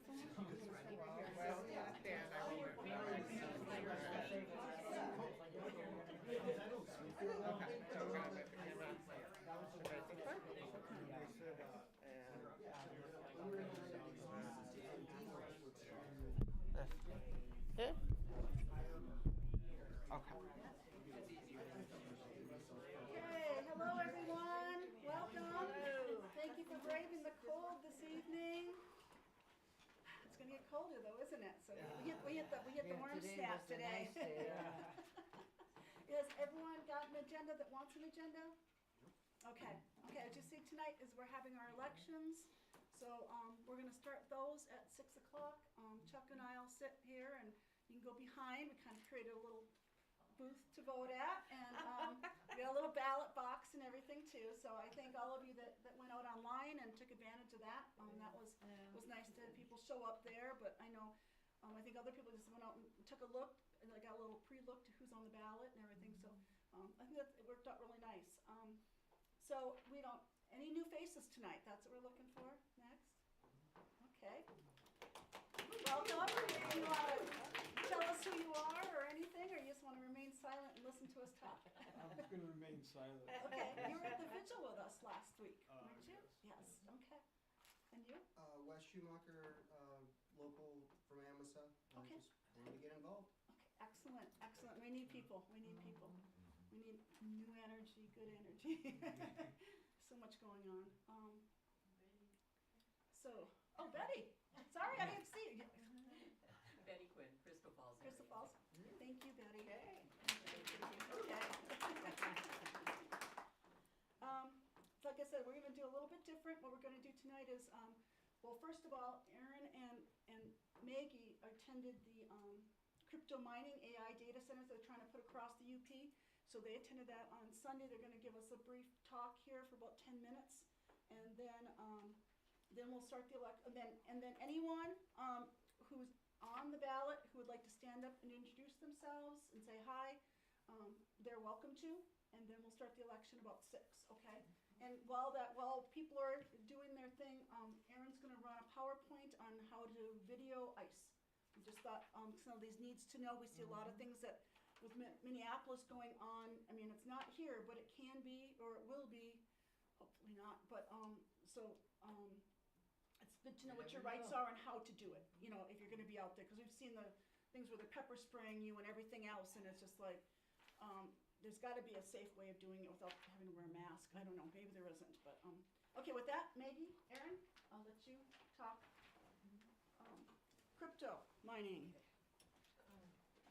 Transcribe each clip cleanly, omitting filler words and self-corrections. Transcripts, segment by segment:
microphone? Well, yeah, Dan, I mean, okay, so we're gonna let the camera facing front. Here? Okay. Okay, hello everyone. Welcome. Thank you for braving the cold this evening. It's going to get colder though, isn't it? So we hit the warm snap today. Has everyone got an agenda that wants an agenda? Okay. As you see tonight is we're having our elections. So we're going to start those at 6 o'clock. Chuck and I will sit here and you can go behind. We kind of created a little booth to vote at, and we got a little ballot box and everything too. So I thank all of you that went out online and took advantage of that. That was nice to have people show up there. But I know I think other people just went out and took a look, and I got a little pre-look to who's on the ballot and everything. So I think that it worked out really nice. So we don't any new faces tonight. That's what we're looking for next. Okay. Welcome. Do you want to tell us who you are or anything, or you just want to remain silent and listen to us talk? I'm going to remain silent. Okay, you were at the vigil with us last week, weren't you? Yes. Yes, okay. And you? Wes Schumacher, local from Amasa. Okay. Just wanted to get involved. Okay, excellent. We need people. We need new energy, good energy. So much going on. Oh, Betty. Sorry, I didn't see you. Betty Quinn, Crystal Falls. Crystal Falls. Thank you, Betty. Okay. So like I said, we're going to do a little bit different. What we're going to do tonight is, well, first of all, Aaron and Maggie attended the crypto mining AI data centers they're trying to put across the UP. So they attended that on Sunday. They're going to give us a brief talk here for about 10 minutes, and then we'll start the election. And then anyone who's on the ballot who would like to stand up and introduce themselves and say hi, they're welcome to. And then we'll start the election about 6. Okay. And while people are doing their thing, Aaron's going to run a PowerPoint on how to video ICE. We just thought some of these needs to know. We see a lot of things that with Minneapolis going on. I mean, it's not here, but it can be, or it will be. Hopefully not. But it's good to know what your rights are and how to do it. You know, if you're going to be out there, because we've seen the things where they're pepper spraying you and everything else, and it's just like there's got to be a safe way of doing it without having to wear a mask. I don't know. Maybe there isn't. But okay. With that, Maggie, Aaron, I'll let you talk. Crypto mining.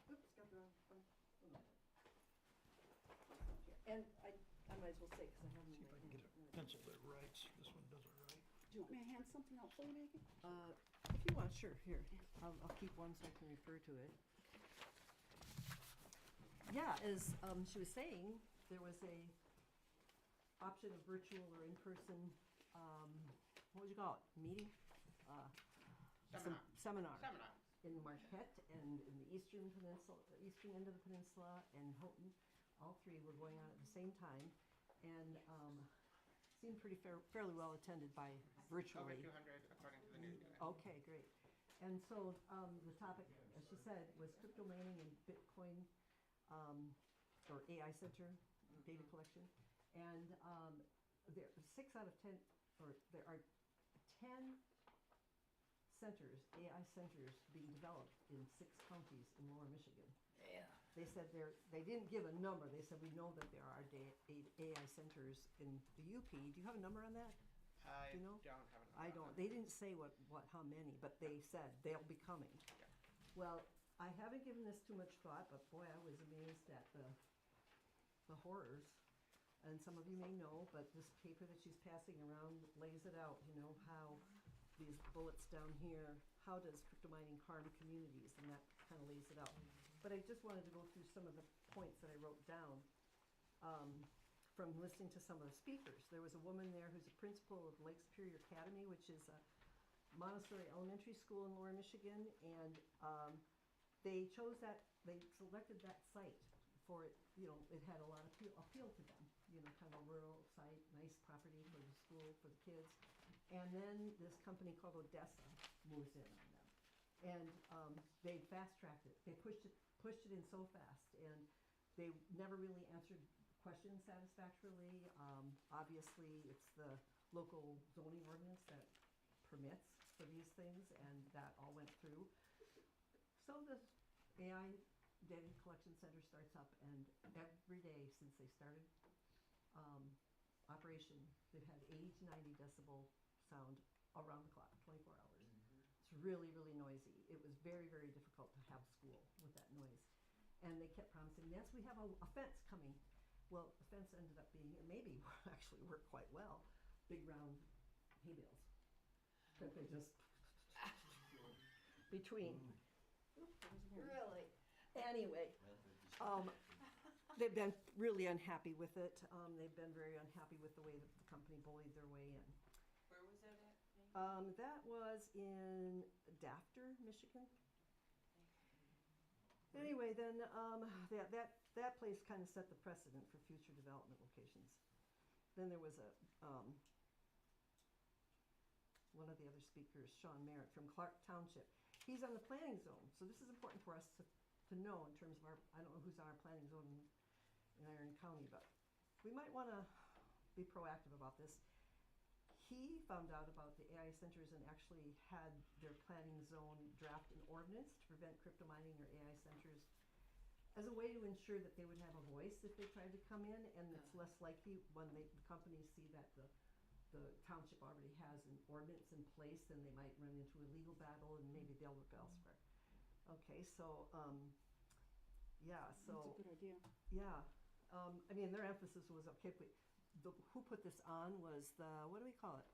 Oops, got the wrong one. And I might as well say, because I haven't. See if I can get a pencil that writes. This one doesn't write. Do you want me to hand something out for you, Maggie? If you want, sure. Here, I'll keep one so I can refer to it. Yeah, as she was saying, there was a option of virtual or in-person. What would you call it? Meeting. Seminar. In Marquette and in the eastern end of the peninsula, and Houghton. All three were going on at the same time, and seemed pretty fairly well attended by virtually. Over 200 according to the news. Okay, great. And so the topic, as she said, was crypto mining and Bitcoin, or AI center data collection, and there are 6 out of 10, or there are 10 centers, AI centers, being developed in 6 counties in Lower Michigan. Yeah. They said they didn't give a number. They said we know that there are AI centers in the UP. Do you have a number on that? I Do you know? don't have a number. I don't. They didn't say how many, but they said they'll be coming. Yeah. Well, I haven't given this too much thought, but boy, I was amazed at the horrors. And some of you may know, but this paper that she's passing around lays it out. You know how these bullets down here, how does crypto mining harm communities, and that kind of lays it out. But I just wanted to go through some of the points that I wrote down from listening to some of the speakers. There was a woman there who's a principal of Lake Superior Academy, which is a Montessori elementary school in Lower Michigan, and they selected that site for it. You know, it had a lot of appeal to them. You know, kind of a rural site, nice property for the school, for the kids. And then this company called Odessa moves in on them. And they fast-tracked it. They pushed it in so fast. And they never really answered questions satisfactorily. Obviously, it's the local zoning ordinance that permits for these things, and that all went through. So the AI data collection center starts up, and every day since they started operation, they've had 80 to 90 decibel sound around the clock, 24 hours. It's really, really noisy. It was very, very difficult to have school with that noise. And they kept promising, yes, we have a fence coming. Well, the fence ended up being, it maybe actually worked quite well, big round hay bales that they just between. Really? Anyway, they've been really unhappy with it. They've been very unhappy with the way that the company bullied their way in. Where was that at? Maggie? That was in Dafter, Michigan. Anyway, then that place kind of set the precedent for future development locations. Then there was one of the other speakers, Sean Merritt from Clark Township. He's on the planning zone, so this is important for us to know in terms of I don't know who's on our planning zone in Iron County, but we might want to be proactive about this. He found out about the AI centers and actually had their planning zone draft an ordinance to prevent crypto mining or AI centers as a way to ensure that they would have a voice if they tried to come in, and it's less likely when the companies see that the township already has an ordinance in place, then they might run into a legal battle and maybe they'll look elsewhere. Okay, so yeah, so That's a good idea. yeah, I mean their emphasis was okay. Who put this on was what do we call it?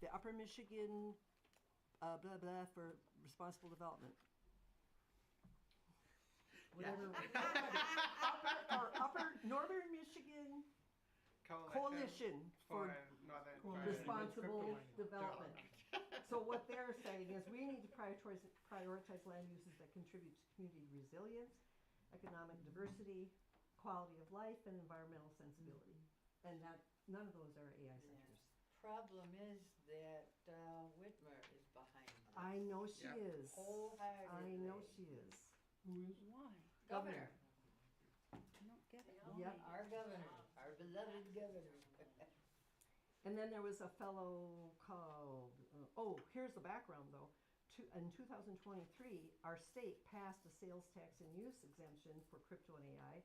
The Upper Michigan blah blah for Responsible Development. Whatever. upper Northern Michigan Coalition for Responsible Development. So what they're saying is we need to prioritize land uses that contribute to community resilience, economic diversity, quality of life, and environmental sensibility. And that none of those are AI centers. Problem is that Whitmer is behind this. I know she is. Wholeheartedly. I know she is. Who is? Why? Governor. I don't get it. Yep. Our governor, our beloved governor. And then there was a fellow called, here's the background though. In 2023, our state passed a sales tax and use exemption for crypto and AI,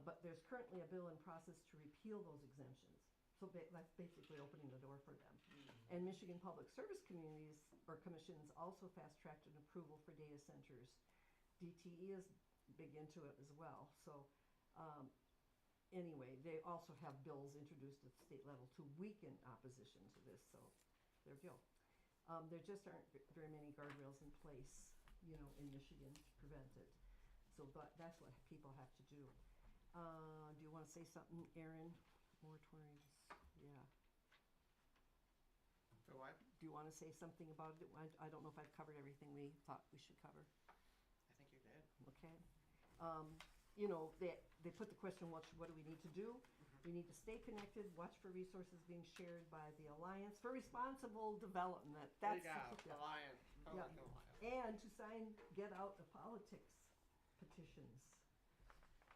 but there's currently a bill in process to repeal those exemptions. So that's basically opening the door for them. And Michigan Public Service Commissions also fast-tracked an approval for data centers. DTE is big into it as well. So anyway, they also have bills introduced at the state level to weaken opposition to this. So there we go. There just aren't very many guardrails in place, in Michigan to prevent it. So that's what people have to do. Do you want to say something, Aaron? Moratoriums, yeah. The what? Do you want to say something about it? I don't know if I've covered everything we thought we should cover. I think you did. Okay. They put the question, what do we need to do? We need to stay connected, watch for resources being shared by the Alliance for Responsible Development. There That's you go. Alliance. Yeah. Alliance. And to sign Get Out of Politics petitions.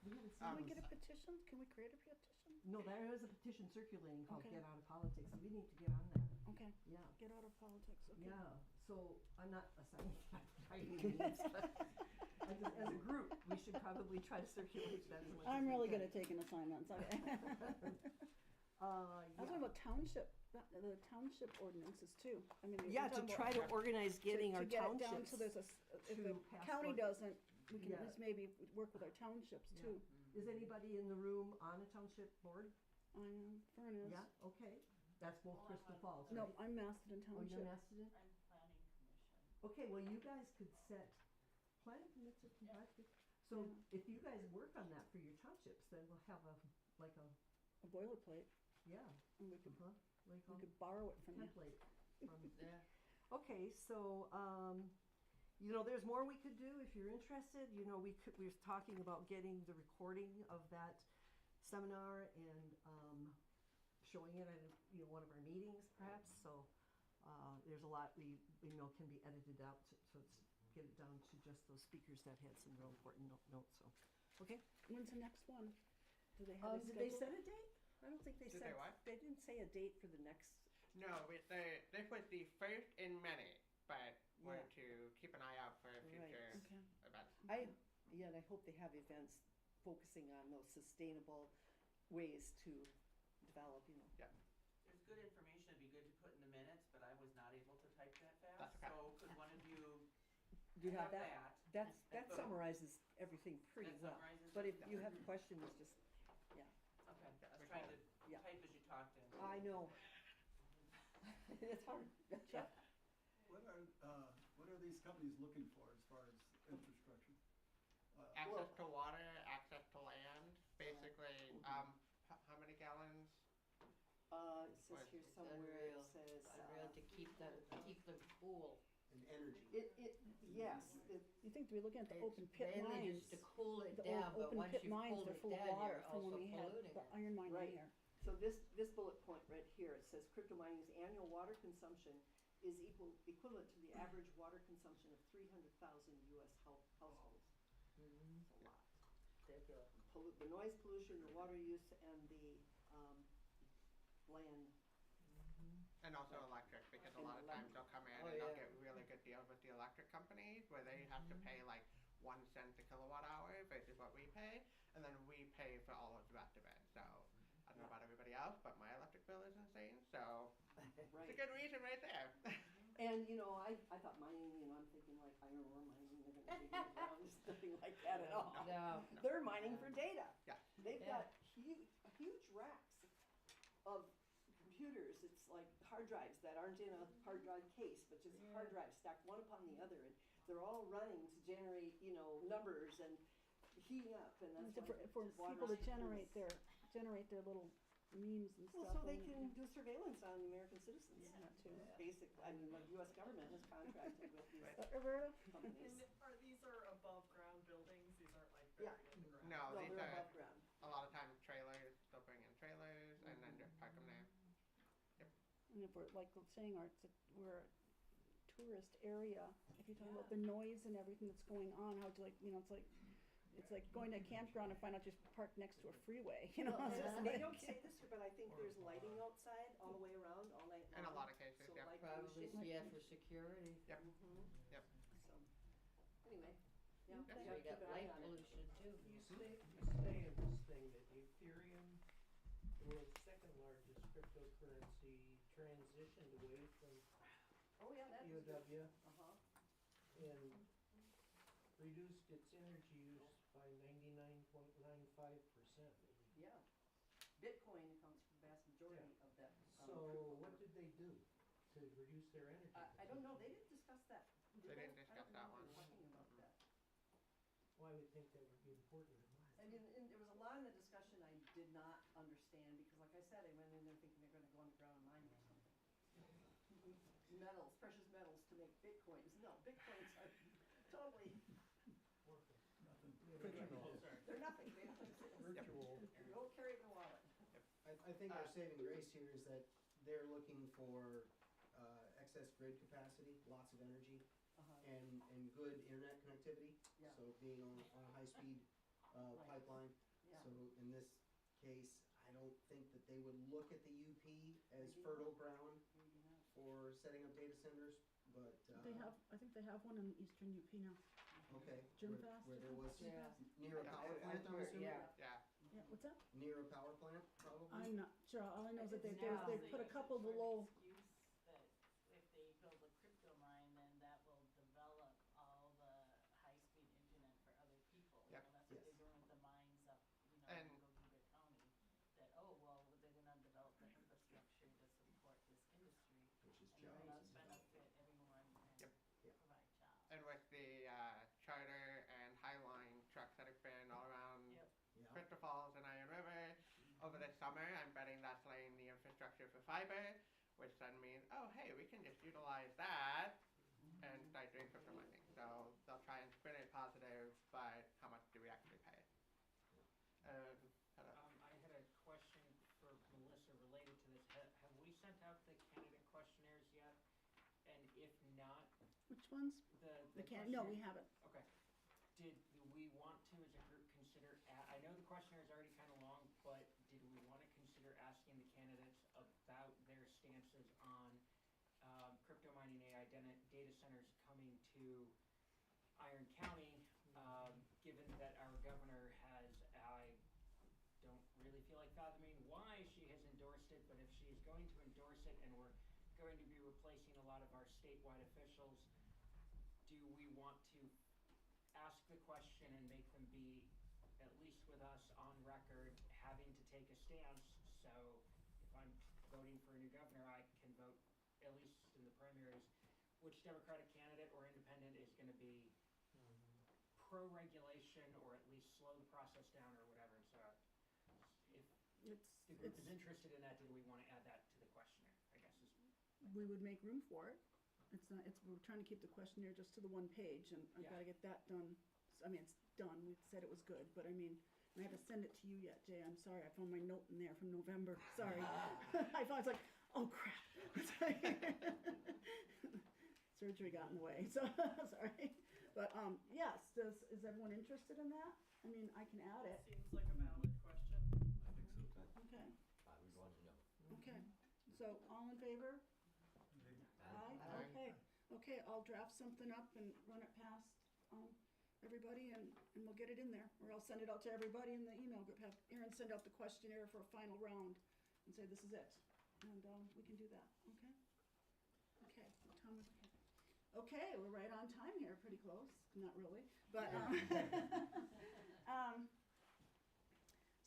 We haven't seen Can we those. get a petition? Can we create a petition? No, there is a petition circulating called Okay. Get Out of Politics. We need to get on that. Okay, Yeah. get out of politics, okay. Yeah, so I'm not assigning that by any means, but as a group, we should probably try to circulate that as much as I'm we really can. good at taking assignments, okay. I was Yeah. talking about the township ordinances too. I mean, Yeah, we're to talking try about- to organize getting our to get it down townships. so there's if to the pass county ord- doesn't, we can Yeah. at least maybe work with our townships Yeah. too. Is anybody in the room on a township board? I am, Fern is. Yeah, okay. That's both Well, Crystal Falls, No, right? I'm Mastodon Oh, you're Township. Mastodon? I'm planning commission. Okay, well, you guys could set planning committees if you'd like to. So if you guys work on that for your townships, then we'll have a A boilerplate, yeah, and we could, what do you call we it? could borrow it from you. Template from Yeah. Okay, so there's more we could do if you're interested. We were talking about getting the recording of that seminar and showing it at one of our meetings, perhaps. So There's a lot we know can be edited out, so it's get it down to just those speakers that had some real important notes. So, okay. When's the next one? Do they have a Did they schedule? set a date? I don't think they Did set. they what? They didn't say a date for the next. No, they put the first in many, but Yeah. wanted to keep an eye out for future Okay. events. And I hope they have events focusing on those sustainable ways to develop. There's good information, it'd be good to put in the minutes, but I was not able to type that fast. That's okay. So could one of you Do you have that? that? That summarizes everything pretty That well. summarizes But it? if you have questions, just Okay, I was we trying to Yeah. type as you talked and. I know. It's hard. Jeff? What are these companies looking for as far as infrastructure? Access to water, access to land, basically, how many gallons? It says What? here It's somewhere. unreal. It says. Unreal to keep them cool. And energy. Yes. You think we're looking at the It's open pit mainly mines? just to cool it The down, but open once pit you've mines, cooled they're it full of down, water you're from when also we had polluting the it. iron mine Right. in here. So this bullet point right here, it says crypto mining's annual water consumption is equivalent to the average water consumption of 300,000 U.S. households. Mhm. It's a lot. Ridiculous. The noise pollution, the water use, and the land. And also electric, because a And lot of times they'll come in Oh, and they'll yeah. get really good deals with the electric companies where they have to pay like 1 cent a kilowatt hour versus what we pay, and then we pay for all of the rest of it. So I don't know about everybody else, but my electric bill is insane. So it's a Right. good reason right there. And I thought mining, I'm thinking like iron ore mining, they're gonna dig in the ground, there's nothing like that at all. No. They're mining for data. Yeah. They've Yeah. got huge racks of computers. It's like hard drives that aren't in a hard drive case, but just hard drives stacked one upon the other, and they're all running to generate, numbers and heating up, and that's For, why for water people to security. generate their little memes and Well, stuff. so they and- can do surveillance on American citizens. Yeah, too. Basically, the U.S. government has contracted with these Roberta? companies. Are these above ground buildings? These aren't like Yeah. buried in the ground? No, No, these they're are above ground. a lot of times trailers. They'll bring in trailers and then just park them there. And if we're like saying we're a tourist area, if you're talking about the noise and everything that's going on, how to it's like going to a campground and find out just parked next to a freeway, Well, It's just they like- don't say this here, but I think there's lighting outside all the way around, all night long. In a lot of cases, So yeah. light Probably, pollution. yeah, for security. Yep. Mhm. Yep. So, anyway, yeah, Yep. they So gotta you got keep an eye light on it. pollution too. You say in this thing that Ethereum, the world's second largest cryptocurrency, transitioned away from Oh, yeah, that is good. UW Uh-huh. and reduced its energy use by 99.95%. Yeah. Bitcoin accounts for the vast majority of that. So what did they do to reduce their energy? I don't know, they didn't discuss that. Did They didn't I discuss don't that remember one. talking about that. Well, I would think that would be important. And there was a lot in the discussion I did not understand, because like I said, I went in there thinking they're gonna go underground and mine or something. Metals, precious metals to make bitcoins. No, bitcoins are totally, Nothing. they're nothing. They don't Virtual. You don't carry it in a wallet. I think our saving grace here is that they're looking for excess grid capacity, lots of energy, Uh-huh. and good internet connectivity. Yeah. So being on a high-speed Right. pipeline. Yeah. So in this case, I don't think that they would look at the UP as Maybe fertile ground Maybe not. for setting up data centers, but, I think they have one in eastern UP now. okay. Jim where- Fast, Where is there it? was Yeah. near a Yeah. power plant, I'm assuming? Yeah. Yeah. Yeah, what's that? Near a power plant, probably? I'm not sure. All I know is that they Now put a couple below. Excuse that if they build a crypto mine, then that will develop all the high-speed internet for other people. Yep. That's what Yes. they're doing with the mines up, And- in Goshen County. That, they're gonna develop the infrastructure to support this industry. Which is And jobs it'll and stuff. benefit everyone and Yep. Yeah. provide jobs. And with the charter and Highline trucks that have been all around Yep. Yeah. Crystal Falls and Iron River over this summer, I'm betting that's laying the infrastructure for fiber, which then means, oh, hey, we can just utilize that and start doing crypto mining. So they'll try and spin it positive, but how much do we actually pay? I had a question for Melissa related to this. Have we sent out the candidate questionnaires yet? not? Which ones? The No, we questionnaire- haven't. Okay. Did we want to, as a group, consider, I know the questionnaire is already kind of long, but did we want to consider asking the candidates about their stances on crypto mining AI data centers coming to Iron County, given that our governor has, I don't really feel like fathoming why she has endorsed it, but if she is going to endorse it and we're going to be replacing a lot of our statewide officials, do we want to ask the question and make them be, at least with us on record, having to take a stance? So if I'm voting for a new governor, I can vote, at least in the primaries, which Democratic candidate or independent is going to be pro-regulation or at least slow the process down or whatever. And so if the group is interested in that, do we want to add that to the questionnaire, I guess is. We would make room for it. We're trying to keep the questionnaire just to the one page, and I've got to get that done. I mean, it's done. We said it was good, but I mean, I haven't sent it to you yet, Jay. I'm sorry. I found my note in there from November. Sorry. I was like, oh crap. Surgery got in the way, so sorry. But yes, is everyone interested in that? I mean, I can add it. Seems like a valid question. I think so too. Okay. I would want to know. Okay. So all in favor? Aye. Okay. Okay. I'll draft something up and run it past everybody, and we'll get it in there. Or I'll send it out to everybody in the email group. Have Erin send out the questionnaire for a final round, and say this is it, and we can do that. Okay. Okay. Tom is okay. Okay, we're right on time here. Pretty close. Not really, but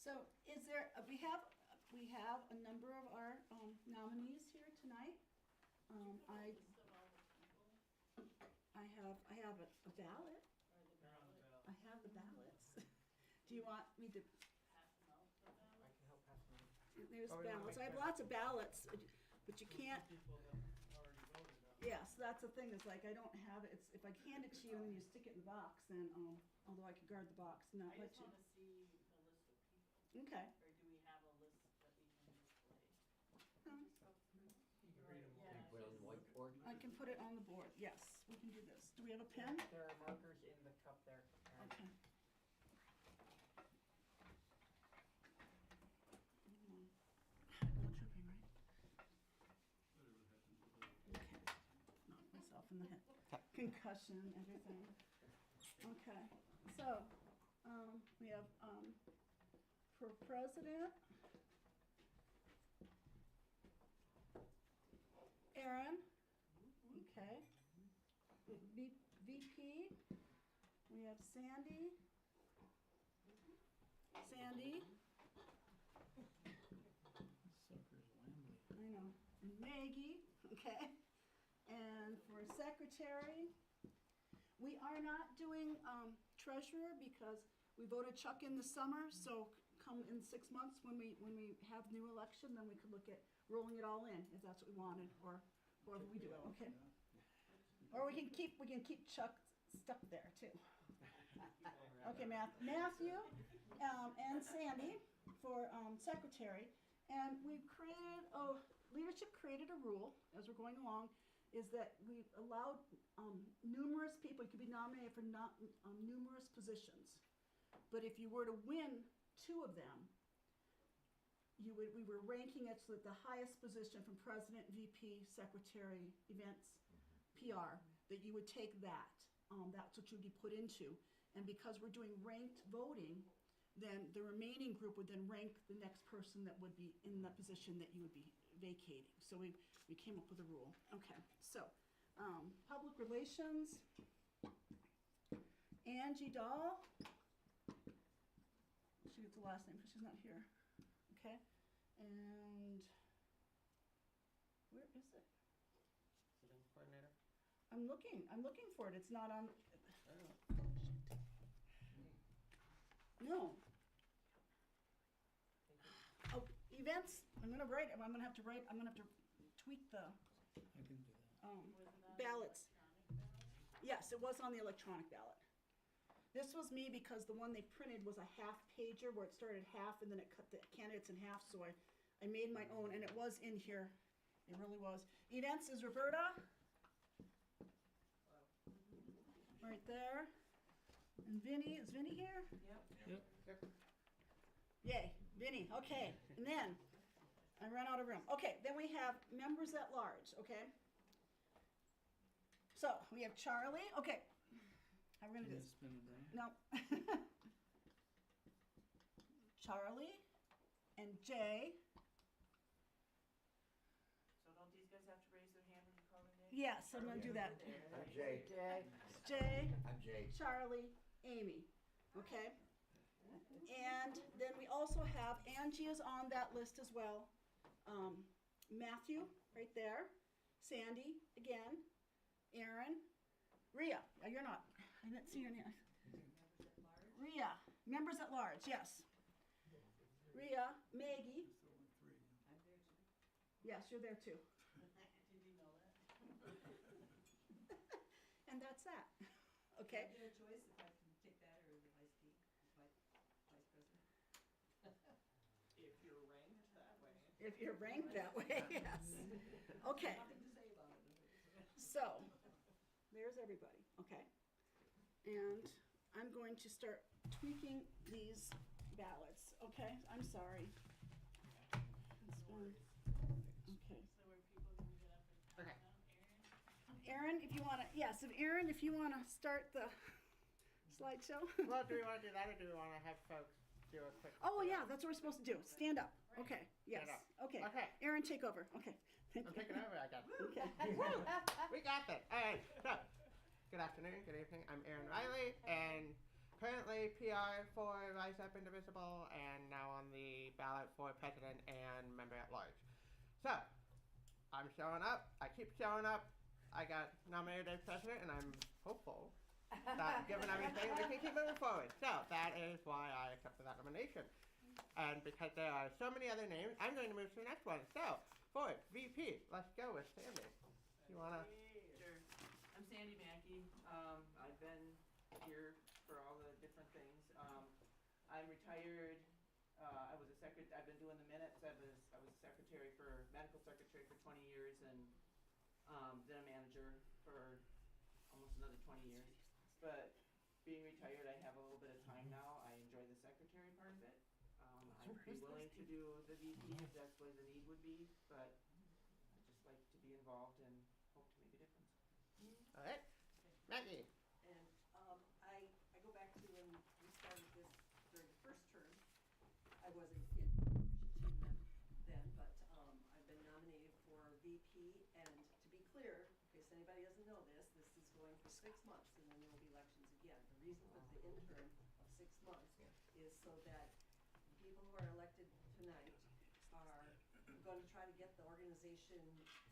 so is there? We have a number of our nominees here tonight. I have a ballot. I have the ballots. Do you want me to? I can help pass them on. There's Oh, we wanna ballots. make I have sure. lots of ballots, but you can't. People that already voted on it. Yes, that's the thing. Is like I don't have it. It's if I hand it to you and then you stick it in the box, then although I could guard the box and not I let just you. wanna see the list of people, Okay. or do we have a list that we can display? Um, You can read them all. Yeah. You put it on the whiteboard? I can put it on the board. Yes, we can do this. Do we have a pen? There are markers in the cup there. Erin. Okay. No tripping, right? Whatever happened to the- Okay. Knocked myself in the head. Concussion, everything. Okay. So, we have for president, Erin. Okay. VP, we have Sandy. Sandy. Sucker's Lamley. I know. And Maggie, okay. And for secretary, we are not doing treasurer because we voted Chuck in the summer. So come in 6 months when we have new election, then we could look at rolling it all in if that's what we wanted, or however we do it. Okay. Or we can keep Chuck stuck there too. Okay, Matthew and Sandy for secretary, and we've created leadership created a rule as we're going along, is that we allowed numerous people. You could be nominated for numerous positions, but if you were to win 2 of them, we were ranking it so that the highest position from president, VP, secretary, events, PR, that you would take that. That's what you'd be put into. And because we're doing ranked voting, then the remaining group would then rank the next person that would be in that position that you would be vacating. So we came up with a rule. Okay, so public relations, Angie Dahl. She gets the last name because she's not here. Okay, and where is it? Citizen coordinator. I'm looking for it. It's not on. No. Oh, events. I'm gonna have to tweak the I can do that. ballots. Yes, it was on the electronic ballot. This was me because the one they printed was a half pager where it started half and then it cut the candidates in half. So I made my own, and it was in here. It really was. Events is Roberta. right there. And Vinny, is Vinny here? Yep. Yay, Vinny, okay. And then, I ran out of room. Okay, then we have members at large, okay? So, we have Charlie, okay. How are we gonna do this? No. Charlie and Jay. So don't these guys have to raise their hand when you call their name? Yes, I'm gonna do that. I'm Jay. It's Jay, I'm Jay. Charlie, Amy, okay? And then we also have, Angie is on that list as well. Matthew, right there. Sandy, again. Aaron. Rhea, you're not, I didn't see your name. Rhea, members at large, yes. Rhea, Maggie. Yes, you're there too. Did you know that? And that's that, okay? Is there a choice if I can take that or the vice president? If you're ranked that way. If you're ranked that way, yes. Okay, Nothing to say about it. so, there's everybody, okay? And I'm going to start tweaking these ballots, okay? I'm sorry. It's been, okay. So were people gonna get up and Okay. now, Aaron, Aaron? if you wanna, yes, Aaron, if you wanna start the slideshow. Well, do we want to do that, or do we want to have folks do a quick? Oh, yeah, that's what we're supposed to do. Stand up. Okay, yes, Stand up. okay. Okay. Aaron, take over, okay. I'm taking over, I guess. Okay. Woo! We got this. All right. So, good afternoon, good evening. I'm Aaron Riley, and currently PR for Rise Up Indivisible, and now on the ballot for president and member at large. So, I'm showing up. I keep showing up. I got nominated as president, and I'm hopeful that given everything, we can keep moving forward. So, that is why I accepted that nomination. And because there are so many other names, I'm going to move to the next one. So, for VP, let's go with Sandy. You want to? Sure. I'm Sandy Mackey. I've been here for all the different things. I'm retired. I was a I've been doing the minutes. I was a medical secretary for 20 years, and then a manager for almost another 20 years. But being retired, I have a little bit of time now. I enjoy the secretary part of it. I'd be willing to do the VP if that's where the need would be, but I just like to be involved and hope to make a difference. All right. Maggie. And I go back to when we started this during the first term. I wasn't in leadership team then, but I've been nominated for VP. And to be clear, in case anybody doesn't know this is going for 6 months, and then there will be elections again. The reason for the interim of 6 months is so that people who are elected tonight are going to try to get the organization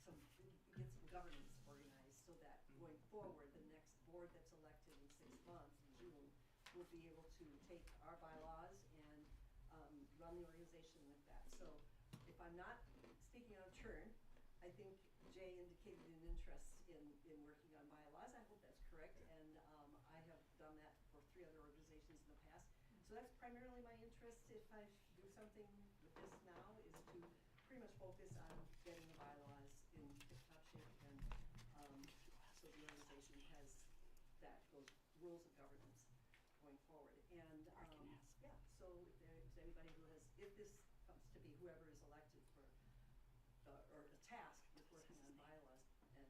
get some governance organized, so that going forward, the next board that's elected in 6 months in June will be able to take our bylaws and run the organization with that. So if I'm not speaking out of turn, I think Jay indicated an interest in working on bylaws. I hope that's correct, and I have done that for 3 other organizations in the past. So that's primarily my interest. If I do something with this now, is to pretty much focus on getting the bylaws in tip-top shape, and so the organization has those rules of governance going forward. And yeah, so if there's anybody who has, if this comes to be whoever is elected for or a task with working on bylaws, and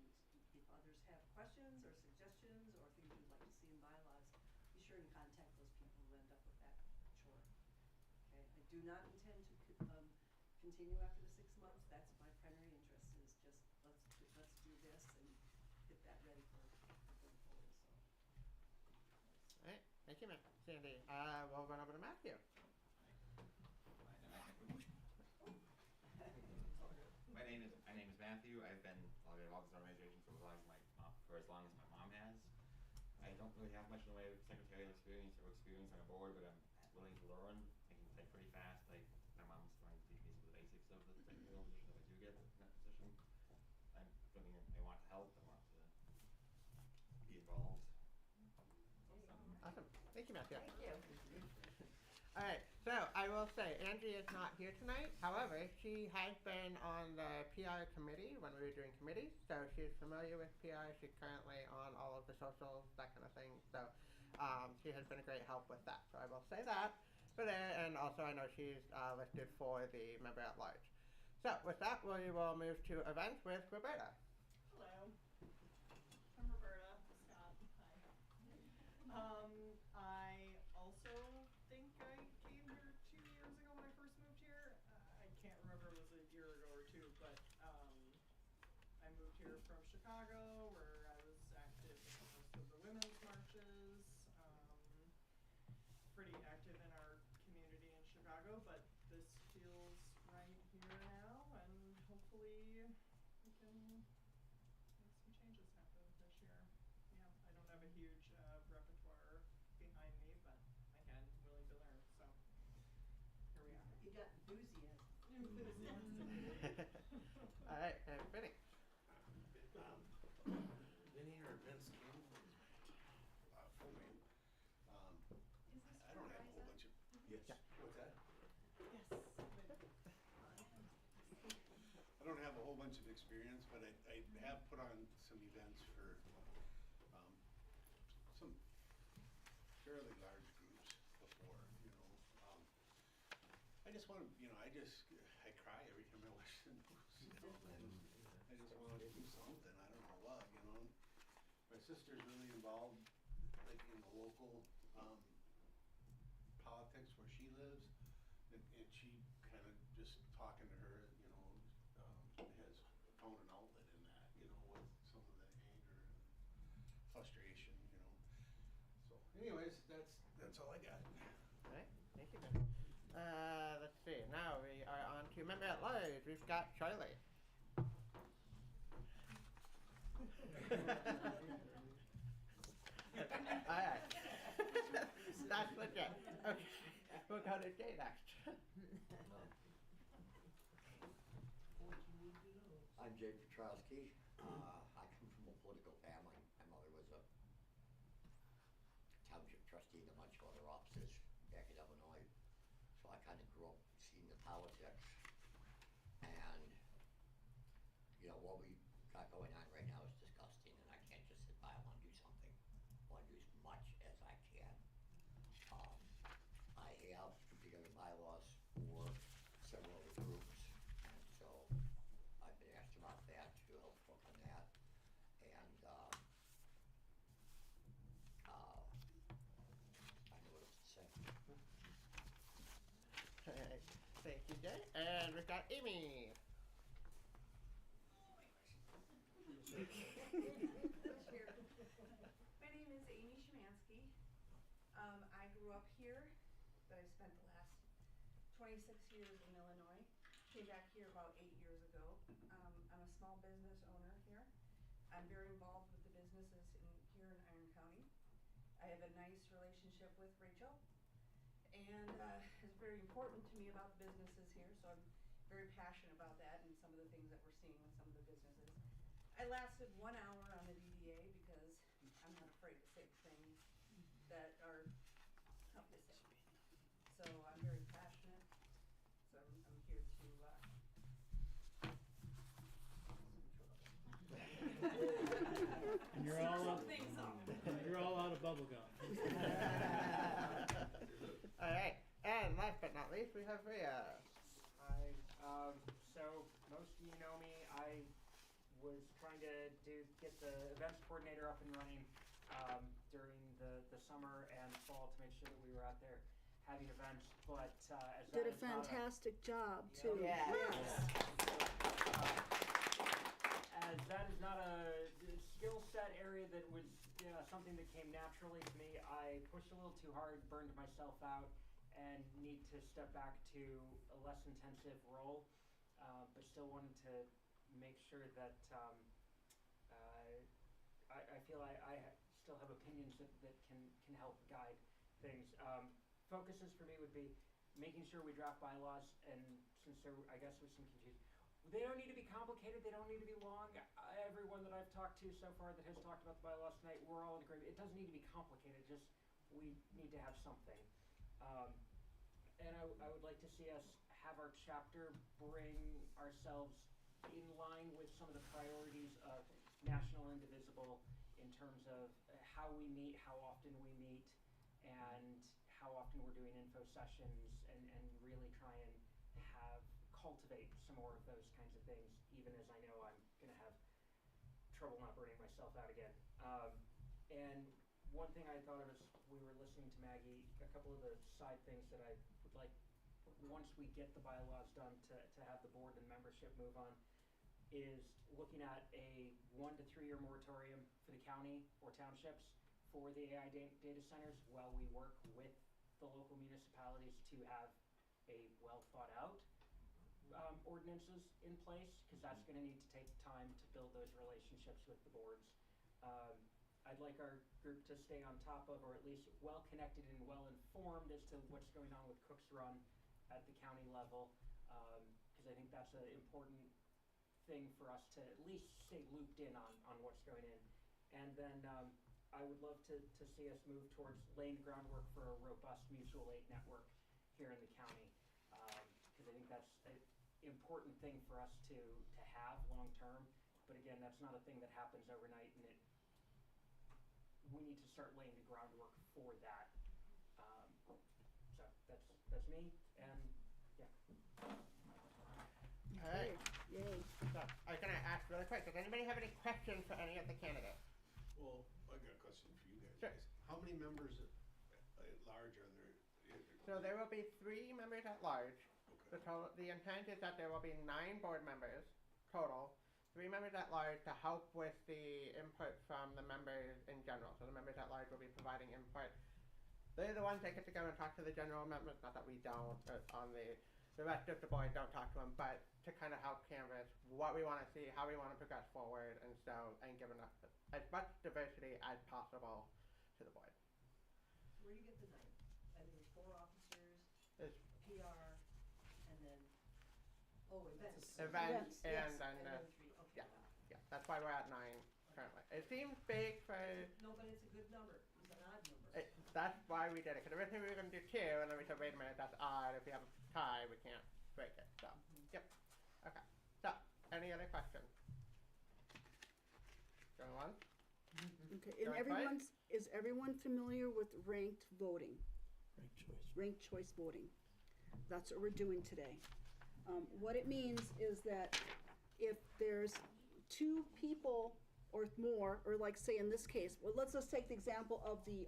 if others have questions or suggestions or things you'd like to see in bylaws, be sure and contact those people who end up with that chore. Okay, I do not intend to continue after the 6 months. That's my primary interest, is just let's do this and get that ready for going forward. So. All right. Thank you, Sandy. We'll run over to Matthew. My name is Matthew. I've been involved in this organization for as long as my mom has. I don't really have much in the way of secretarial experience on a board, but I'm willing to learn. I can type pretty fast. My mom's trying to teach me some of the basics of the secretarial position if I do get in that position. I want to help. I want to be involved. Awesome. Thank you, Matthew. Thank you. All right. So I will say Angie is not here tonight. However, she has been on the PR committee when we were doing committees, so she's familiar with PR. She's currently on all of the socials, that kind of thing. So she has been a great help with that. So I will say that for there, and also I know she's listed for the member at large. So with that, we will move to events with Roberta. Hello, I'm Roberta Scott. Hi. I also think I came here 2 years ago when I first moved here. I can't remember if it was a year ago or two, but I moved here from Chicago, where I was active in most of the women's marches. Pretty active in our community in Chicago, but this feels right here now, and hopefully we can make some changes happen this year. Yeah, I don't have a huge repertoire behind me, but again, willing to learn, so here we are. You got enthusiasm. All right, and Vinny. Vinny or Vince King, full name. I don't have a whole bunch of, yes, what's that? Yes. I don't have a whole bunch of experience, but I have put on some events for some fairly large groups before, you know. I just want to, you know, I cry every time I watch the news, you know, I just want to do something, I don't know what, you know. My sister's really involved, like, in the local politics where she lives, and she kind of just talking to her, you know, has found an outlet in that, you know, with some of the anger and frustration, you know. So, anyways, that's all I got. All right, thank you, Vinny. Let's see. Now we are on to member at large. We've got Charlie. All right. That's legit. Okay. We'll go to Jay next. I'm Jay Petrowski. I come from a political family. My mother was a township trustee in a bunch of other offices back in Illinois. So I kind of grew up seeing the politics. And, you know, what we got going on right now is disgusting, and I can't just sit by. I want to do something. I want to do as much as I can. I have put together bylaws for several other groups, and so I've been asked about that to help work on that. And I know what else to say. All right. Thank you, Jay. And we've got Amy. My name is Amy Szymanski. I grew up here, but I spent the last 26 years in Illinois. Came back here about 8 years ago. I'm a small business owner here. I'm very involved with the businesses here in Iron County. I have a nice relationship with Rachel, and it's very important to me about the businesses here, so I'm very passionate about that and some of the things that we're seeing with some of the businesses. I lasted 1 hour on the DDA because I'm not afraid to say things that are tough to say. So I'm very passionate. So I'm here to And you're all some out, things up. you're all out of bubble gum. All right. And last but not least, we have Rhea. Hi. So most of you know me. I was trying to get the events coordinator up and running during the summer and fall to make sure that we were out there having events. But as Did a that is not fantastic job, Yeah. too. Yeah. as that is not a skill set area that was something that came naturally to me, I pushed a little too hard, burned myself out, and need to step back to a less intensive role, but still wanted to make sure that I feel I still have opinions that can help guide things. Focuses for me would be making sure we draft bylaws, and since there, I guess, was some confusion, they don't need to be complicated, they don't need to be long. Everyone that I've talked to so far that has talked about the bylaws tonight, we're all in agreement. It doesn't need to be complicated, just we need to have something. and I would like to see us have our chapter bring ourselves in line with some of the priorities of National Indivisible in terms of how we meet, how often we meet, and how often we're doing info sessions, and really try and cultivate some more of those kinds of things, even as I know I'm going to have trouble not burning myself out again. And one thing I thought of as we were listening to Maggie, a couple of the side things that I would like, once we get the bylaws done, to have the board and membership move on, is looking at a 1 to 3 year moratorium for the county or townships for the AI data centers while we work with the local municipalities to have a well thought out ordinances in place, because that's going to need to take time to build those relationships with the boards. I'd like our group to stay on top of, or at least well connected and well informed as to what's going on with Cook's Run at the county level, because I think that's an important thing for us to at least stay looped in on what's going in. And then I would love to see us move towards laying groundwork for a robust mutual aid network here in the county, because I think that's an important thing for us to have long term. But again, that's not a thing that happens overnight, and we need to start laying the groundwork for that. So that's me, and yeah. Alright, Yay. so I was gonna ask really quick, does anybody have any questions for any of the candidates? Well, I got a question for you guys. Sure. How many members at large are there? So there will be 3 members at large. Okay. The intent is that there will be 9 board members total, 3 members at large to help with the input from the members in general. So the members at large will be providing input. They're the ones that get to go and talk to the general members, not that we don't, on the rest of the board don't talk to them, but to kind of help canvas what we want to see, how we want to progress forward, and give enough, as much diversity as possible to the board. So where do you get the 9? I mean, 4 officers, There's PR, and then, events. events, Yes. and then, And then 3, okay. yeah. Yeah, that's why we're at 9 currently. It seems big for, No, but it's a good number, it's an odd number. that's why we did it, because originally we were going to do 2, and then we said, wait a minute, that's odd, if we have a tie, we can't break it, so, yep. Okay, so, any other questions? Going once? Okay, and Going twice? is everyone familiar with ranked voting? Ranked choice voting. That's what we're doing today. What it means is that if there's 2 people or more, or like say in this case, well, let's just take the example of the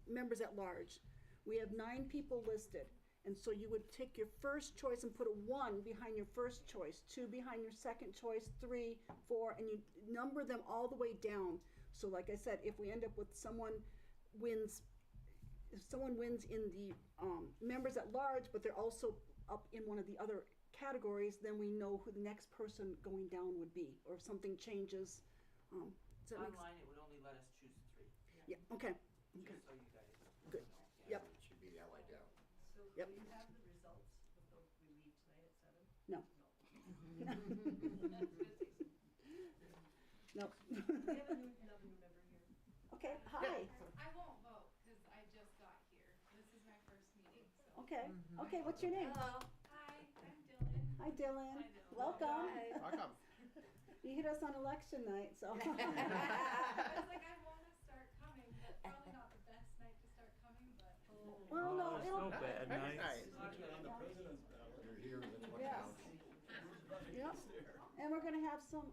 members at large. We have 9 people listed, and so you would take your first choice and put a 1 behind your first choice, 2 behind your second choice, 3, 4, and you number them all the way down. So like I said, if we end up with if someone wins in the members at large, but they're also up in one of the other categories, then we know who the next person going down would be, or if something changes. Does that make Online, it would only let us choose 3. Yeah, okay. Just so you guys Good. know. Yep. It should be that way down. So Yep. will you have the results before we leave tonight at 7? No. No. No. We have another new member here. Okay, hi. I won't vote because I just got here. This is my first meeting, so. Okay, okay, what's your name? Hello. Hi, I'm Dylan. Hi, Dylan. Hi, Dylan. Welcome. Welcome. You hit us on election night, so. I was like, I want to start coming, but probably not the best night to start coming, but. Well, no, it's it'll. no bad Very night. nice. Especially on the president's ballot. You're here, that's what Yes. counts. Yep. And we're gonna have some,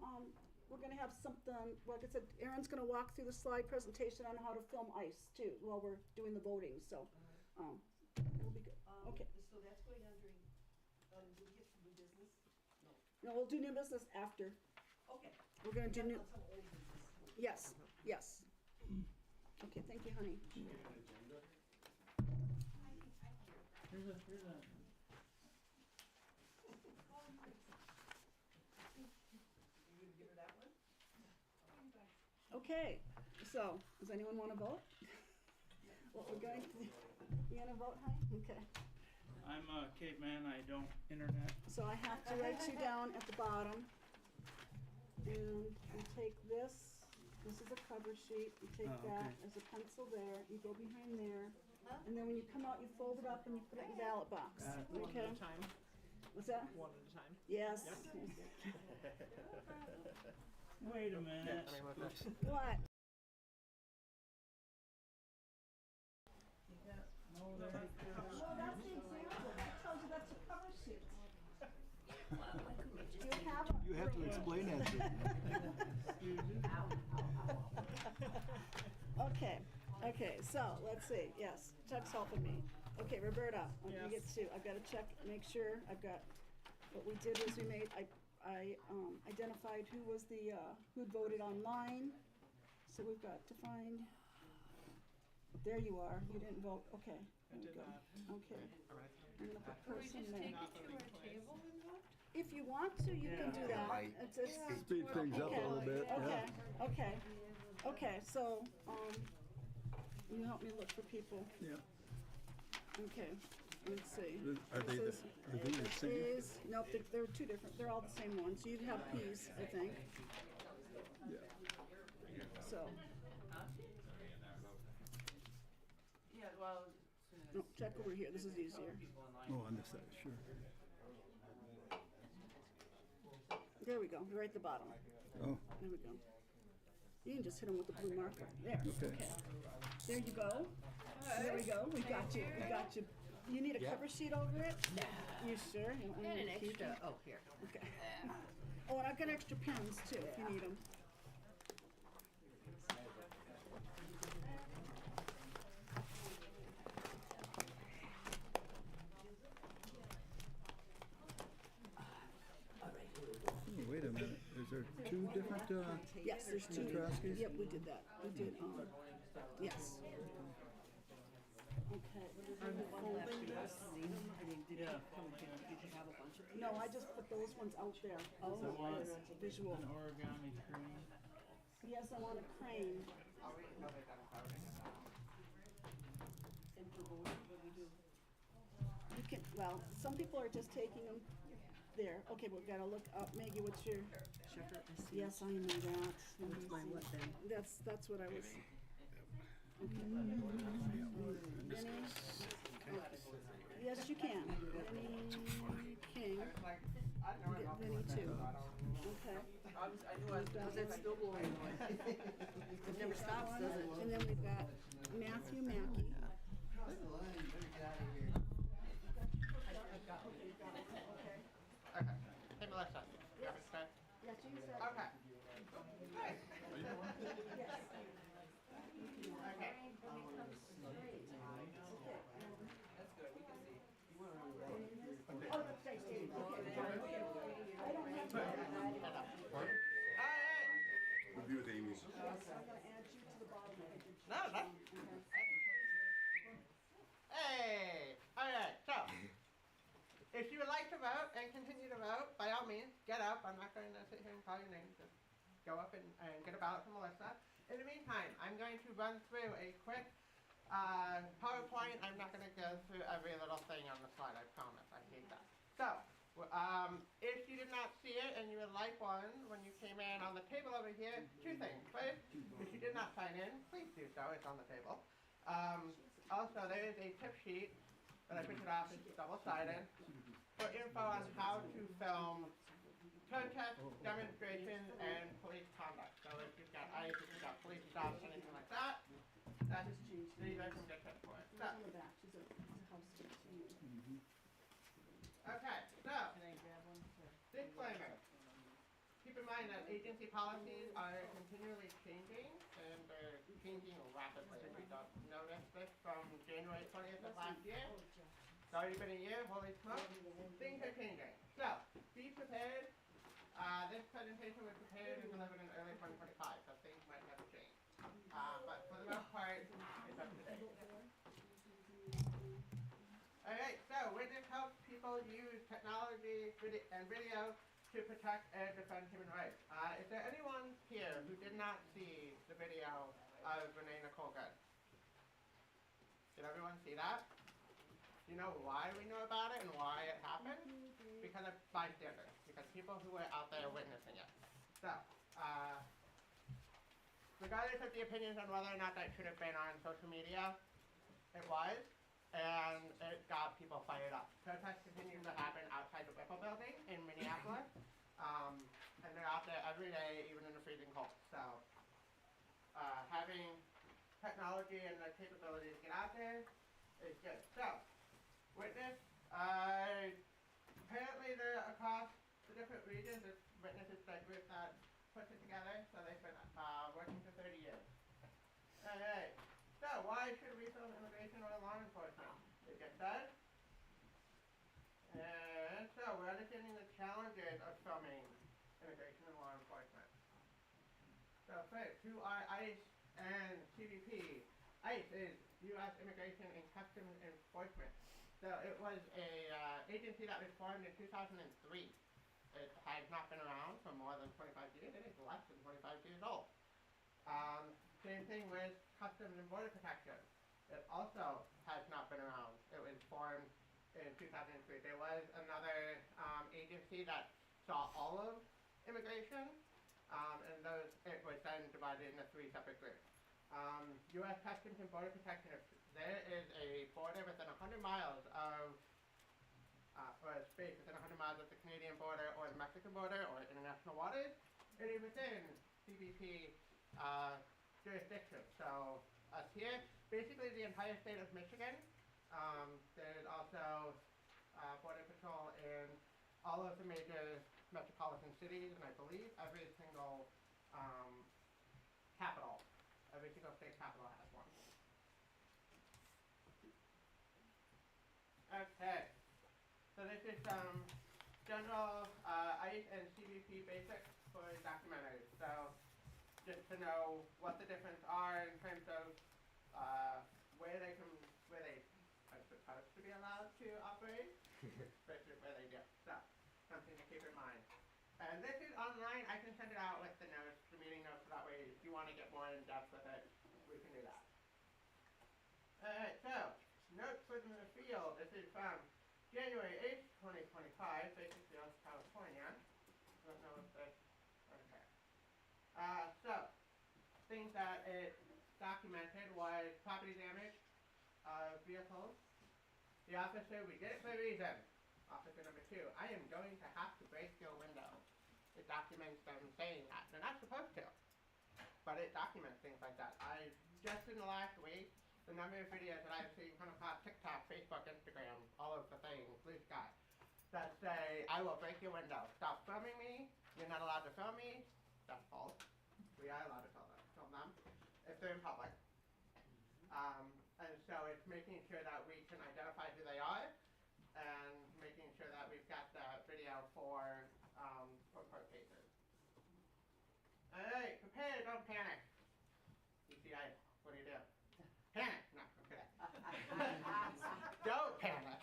something, like I said, Erin's gonna walk through the slide presentation on how to film ice too, while we're doing the voting, so, it'll be good. Okay. So that's going on during, we get to new business? No, we'll do new business after. Okay. We're gonna do new, Some old business. yes, yes. Okay, thank you, honey. Should we get an agenda? Here's a, You gonna give her that one? Okay, so, does anyone wanna vote? What we're going to, you gonna vote, honey? Okay. I'm caveman, I don't internet. So I have to write you down at the bottom. And you take this is a cover sheet, you take Oh, that okay. as a pencil there, you go behind there, And then when you come out, you fold it up and you put it in the ballot box. One Okay? at a time, What's that? one at a time. Yes. Wait a minute. What? Oh, Oh, that's the example. That tells you that's a cover sheet. You have a. You have to explain that to me. Okay, so, let's see, yes, Chuck's helping me. Okay, Roberta, I'm gonna get to, I've gotta check, make sure, what we did was we made, I identified who was who'd voted online. So we've got to find, there you are, you didn't vote, okay, there we go, okay. I'm gonna put person there. If you want to, you can do that. Right. It's Speed things up a little bit, yeah. Okay, so, you help me look for people. Yeah. Okay, let's see. Are they This are they the same? Nope, they're two different, they're all the same ones. You have P's, I think, Yeah. so, Yeah, well. no, check over here, this is easier. Oh, on this side, sure. There we go, right at the bottom. Oh, There we go. You can just hit them with the blue marker. There, okay. There you go. There we go, we got you. You need a cover sheet over it? Nah. You sure? You want me And to an keep extra, it? oh, here. Okay. Oh, and I've got extra pens too, if you need them. Oh, wait a minute. Is there two different, Yes, there's two. Nebraskis? Yep, we did that. We did, yes. Okay. No, I just put those ones out there. Oh, visual. Origami crane. Yes, I want a crane. You can, well, some people are just taking them there. Okay, we've gotta look up. Maggie, what's your? Checker, I see. Yes, I know that. What's my what then? That's what I was. Okay. Denny? Yes, you can. Denny King. Denny too. Okay. I knew I was How's that still blowing away? It never stops, does it? And then we've got Matthew Mackey. Okay. Hey, Melissa. You have a script? Yes, you said. Okay. Good. Okay. That's good, we can see. Oh, that's nice, David. Okay. I don't have that. Alright. Review with Amy's. I'm gonna add you to the bottom. No, that's. Hey! Alright, so. If you would like to vote and continue to vote, by all means, get up. I'm not going to sit here and call your names. Just go up and get a ballot from Melissa. In the meantime, I'm going to run through a quick PowerPoint. I'm not going to go through every little thing on the slide, I promise. I hate that. So, if you did not see it and you would like one when you came in on the table over here, two things. First, if you did not sign in, please do so. It's on the table. Also, there is a tip sheet that I printed off. It's double-sided for info on how to film protests, demonstrations, and police conduct. So if you've got ICE, if you've got police stops, anything like that, that's, these are some good tips for it. So, On the back, she's a house too. okay, so, disclaimer. Keep in mind that agency policies are continually changing, and they're changing rapidly. We don't notice this from January 20th of last year. It's already been a year, holy smoke. Things are changing. So, be prepared. This presentation was prepared and delivered in early 2025, so things might have changed. But for the most part, it's up to date. Alright, so Witness helps people use technology and video to protect and defend human rights. Is there anyone here who did not see the video of Renee Nicole Good? Did everyone see that? Do you know why we know about it and why it happened? Because of bystanders. Because people who were out there witnessing it. So, regardless of the opinions on whether or not that should have been on social media, it was, and it got people fired up. Protests continue to happen outside the Whipple building in Minneapolis, and they're out there every day, even in the freezing cold. So having technology and the capability to get out there is good. So with this, apparently they're across the different regions. It's Witnesses that group that puts it together, so they've been working for 30 years. Alright, so why should we film immigration or law enforcement? It gets said. And so we're understanding the challenges of filming immigration and law enforcement. So first, who are ICE and CBP? ICE is U.S. Immigration and Customs Enforcement. So it was a agency that was formed in 2003. It has not been around for more than 25 years. It is less than 25 years old. Same thing with Customs and Border Protection. It also has not been around. It was formed in 2003. There was another agency that saw all of immigration, and it was then divided into 3 separate groups. U.S. Customs and Border Protection, if there is a border within 100 miles of or a space within 100 miles of the Canadian border or the Mexican border or international waters, it is within CBP jurisdiction. So us here, basically the entire state of Michigan. There's also Border Patrol in all of the major metropolitan cities, and I believe every single capital, every single state capital has one. Okay. So this is some general ICE and CBP basics for documentaries. So just to know what the difference are in terms of where they are supposed to be allowed to operate versus where they do. So something to keep in mind. And this is online. I can send it out with the notes, the meeting notes, so that way if you want to get more in depth with it, we can do that. Alright, so notes from the field. This is from January 8th, 2025, Bakersfield, California. Don't know if this, okay. So, things that it documented was property damage of vehicles. The officer, we did it for a reason. Officer number 2, I am going to have to break your window. It documents them saying that. They're not supposed to, but it documents things like that. Just in the last week, the number of videos that I've seen come across TikTok, Facebook, Instagram, all of the things, Blue Sky, that say, I will break your window. Stop filming me. You're not allowed to film me. That's false. We are allowed to film them if they're in public. And so it's making sure that we can identify who they are and making sure that we've got the video for court cases. Alright, prepare, don't panic. ECI, what do you do? Panic! No, I'm kidding. Don't panic.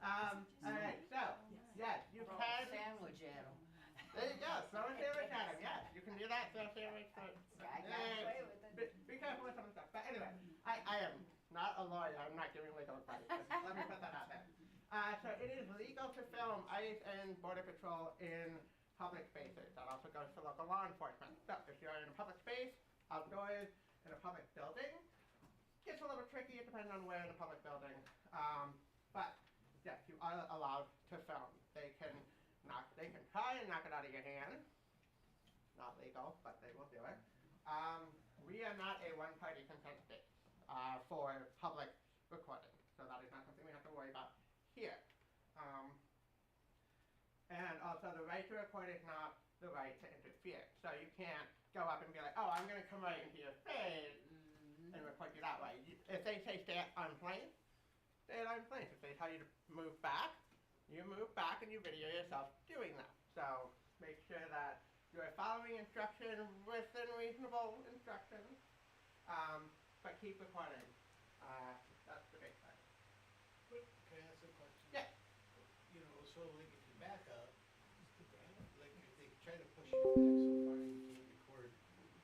Alright, so, yes, you Throw can. a sandwich at them. There you go, throw a sandwich at him, yes. You can do that, throw a sandwich. I got away with it. Be careful with some of the stuff. But anyway, I am not a lawyer. I'm not giving legal advice. Let me put that out there. So it is legal to film ICE and Border Patrol in public spaces. That also goes for local law enforcement. So if you're in a public space, outdoors, in a public building, gets a little tricky depending on where in the public building. But yes, you are allowed to film. They can try and knock it out of your hand. Not legal, but they will do it. We are not a one-party consent state for public recording, so that is not something we have to worry about here. And also, the right to record is not the right to interfere. So you can't go up and be like, oh, I'm going to come right into your face and record you that way. If they say stay on plane, stay on plane. If they tell you to move back, you move back and you video yourself doing that. So make sure that you're following instruction within reasonable instructions, but keep recording. That's the big thing. But can I ask a question? Yeah. You know, so like if you back up, like if they try to push you back so far you can't record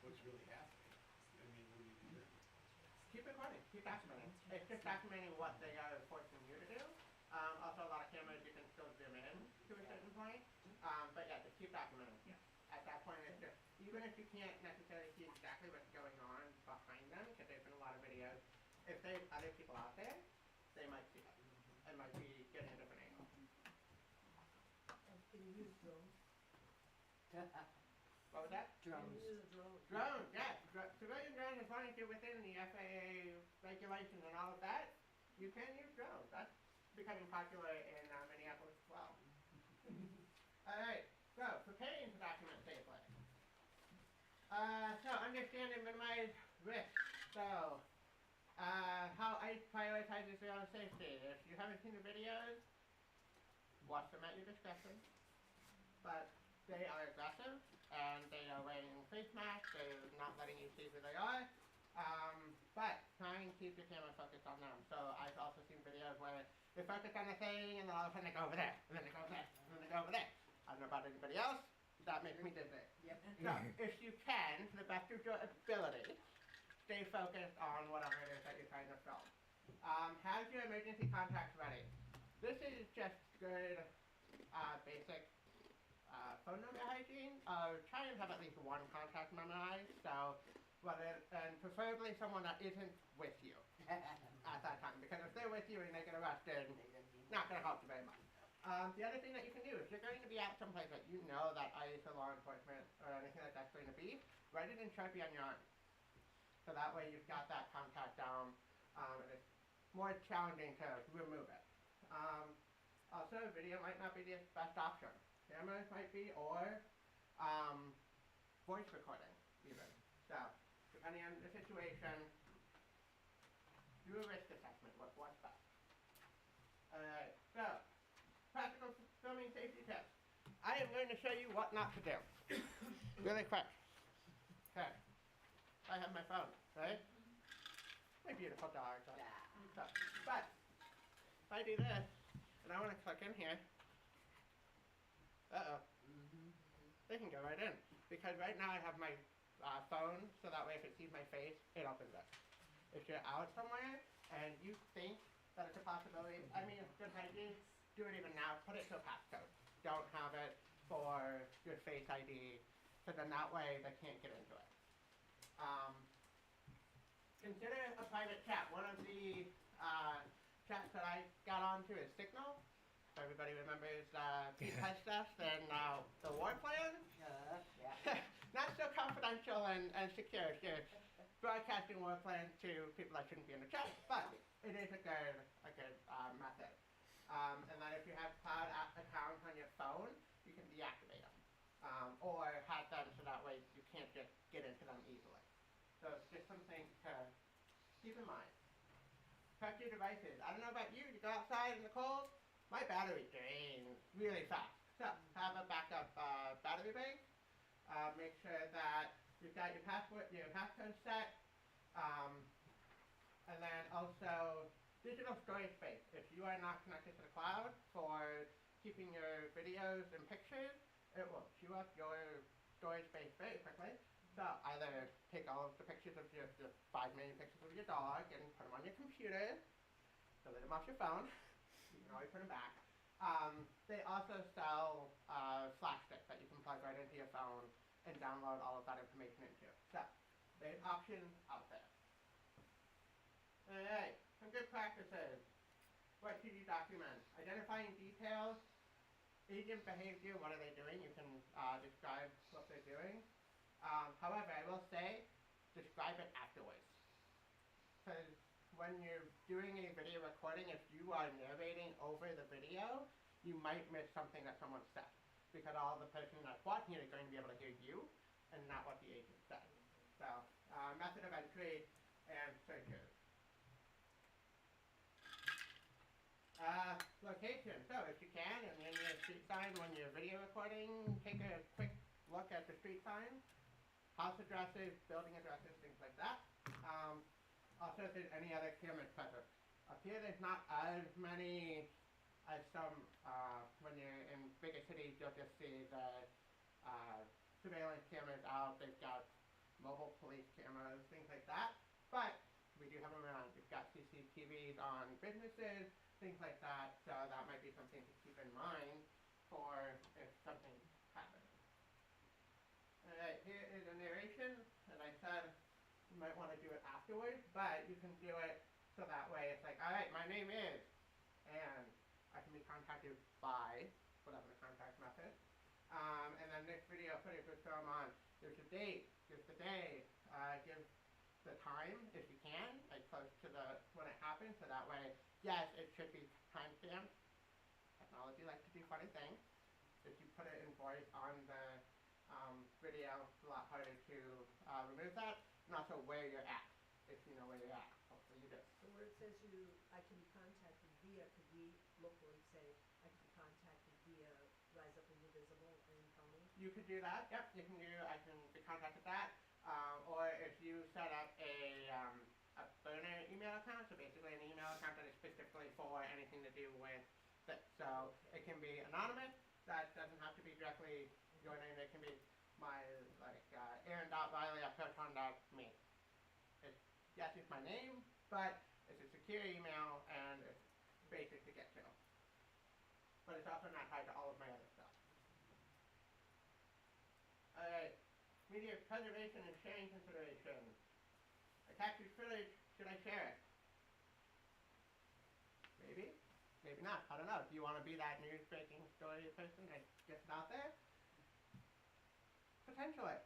what's really happening, I mean, what do you do then? Keep recording. Keep documenting. It's just documenting what they are forcing you to do. Also, a lot of cameras you can still zoom in to a certain point. But yeah, just keep documenting. Yeah. At that point, it's just, even if you can't necessarily see exactly what's going on behind them, because there's been a lot of videos if there's other people out there, they might see us and might be getting a different angle. Can you use drones? What was that? Can you use a drone? Drones, yes. Civilian drones, as long as you're within the FAA regulations and all of that, you can use drones. That's becoming popular in Minneapolis as well. Alright, so preparing to document safely. So understand and minimize risk. So, how ICE prioritizes their own safety. If you haven't seen the videos, watch them at your discretion. But they are aggressive, and they are wearing face masks, they're not letting you see who they are. But try and keep your camera focused on them. So I've also seen videos where they focus on a thing, and then all of a sudden they go over there, and then they go over there, and then they go over there. I don't know about anybody else, that makes me dizzy. Yep. So, if you can, to the best of your ability, stay focused on whatever it is that you're trying to film. Have your emergency contacts ready. This is just good, basic phone number hygiene. Try and have at least one contact memorized, so and preferably someone that isn't with you at that time, because if they're with you and they get arrested, not going to help you very much. The other thing that you can do, if you're going to be at some place that you know that ICE or law enforcement or anything like that's going to be, write it in Sharpie on your arm. So that way you've got that contact down, and it's more challenging to remove it. Also, video might not be the best option. Cameras might be, or voice recording even. So, depending on the situation, do a risk assessment with what's best. Alright, so, practical filming safety tips. I am going to show you what not to do. Really quick. Okay. I have my phone, right? My beautiful dog. But, if I do this, and I want to click in here, they can go right in. Because right now I have my phone, so that way if it sees my face, it opens it. If you're out somewhere, and you think that it's a possibility, I mean, it's good hygiene, do it even now, put it to a passcode. Don't have it for your Face ID, so then that way they can't get into it. Consider a private chat. One of the chats that I got onto is Signal. If everybody remembers Pete Hestess and the war plan. Yeah. Not so confidential and secure. You're broadcasting war plans to people that shouldn't be in the chat, but it is a good method. And then if you have cloud accounts on your phone, you can deactivate them. Or hack them so that way you can't just get into them easily. So it's just something to keep in mind. Prep your devices. I don't know about you, you go outside in the cold, my battery drains really fast. So have a backup battery bank. Make sure that you've got your passcode set. And then also digital storage space. If you are not connected to the cloud for keeping your videos and pictures, it will chew up your storage space very quickly. So either take all of the pictures of your 5 million pictures of your dog and put them on your computer, delete them off your phone. You can always put them back. They also sell flash sticks that you can plug right into your phone and download all of that information into. So there's options out there. Alright, some good practices. What should you document? Identifying details, agent behavior, what are they doing? You can describe what they're doing. However, I will say, describe it afterwards. Because when you're doing a video recording, if you are narrating over the video, you might miss something that someone said. Because all the person that's watching it is going to be able to hear you and not what the agent said. So, method of entry and searches. Location. So if you can, and in your street sign when you're video recording, take a quick look at the street sign. House addresses, building addresses, things like that. Also, if there's any other cameras present. Up here, there's not as many as some, when you're in bigger cities, you'll just see the surveillance cameras out. They've got mobile police cameras, things like that. But we do have them around. We've got CCTVs on businesses, things like that. So that might be something to keep in mind for if something happens. Alright, here is a narration. As I said, you might want to do it afterwards, but you can do it So that way it's like, all right, my name is, and I can be contacted by whatever the contact method. And then this video footage would film on, there's the date, there's the day, give the time if you can, like close to the when it happened, so that way, yes, it should be timestamped. Technology likes to do funny things. If you put it in voice on the video, it's a lot harder to remove that, and also where you're at, if you know where you're at. Hopefully you do. So where it says I can be contacted via, could we locally say, I can be contacted via Rise Up Indivisible in county? You could do that, yep, you can do, I can be contacted that. Or if you set up a burner email account, so basically an email account that is specifically for anything to do with this. So it can be anonymous, that doesn't have to be directly your name, it can be my, like, aaron.riley@proton.me. Yes, it's my name, but it's a secure email and it's basic to get to. But it's also not tied to all of my other stuff. Alright, media preservation and sharing considerations. I captured footage, should I share it? Maybe, maybe not, I don't know. Do you want to be that news breaking story person that gets it out there? Potentially.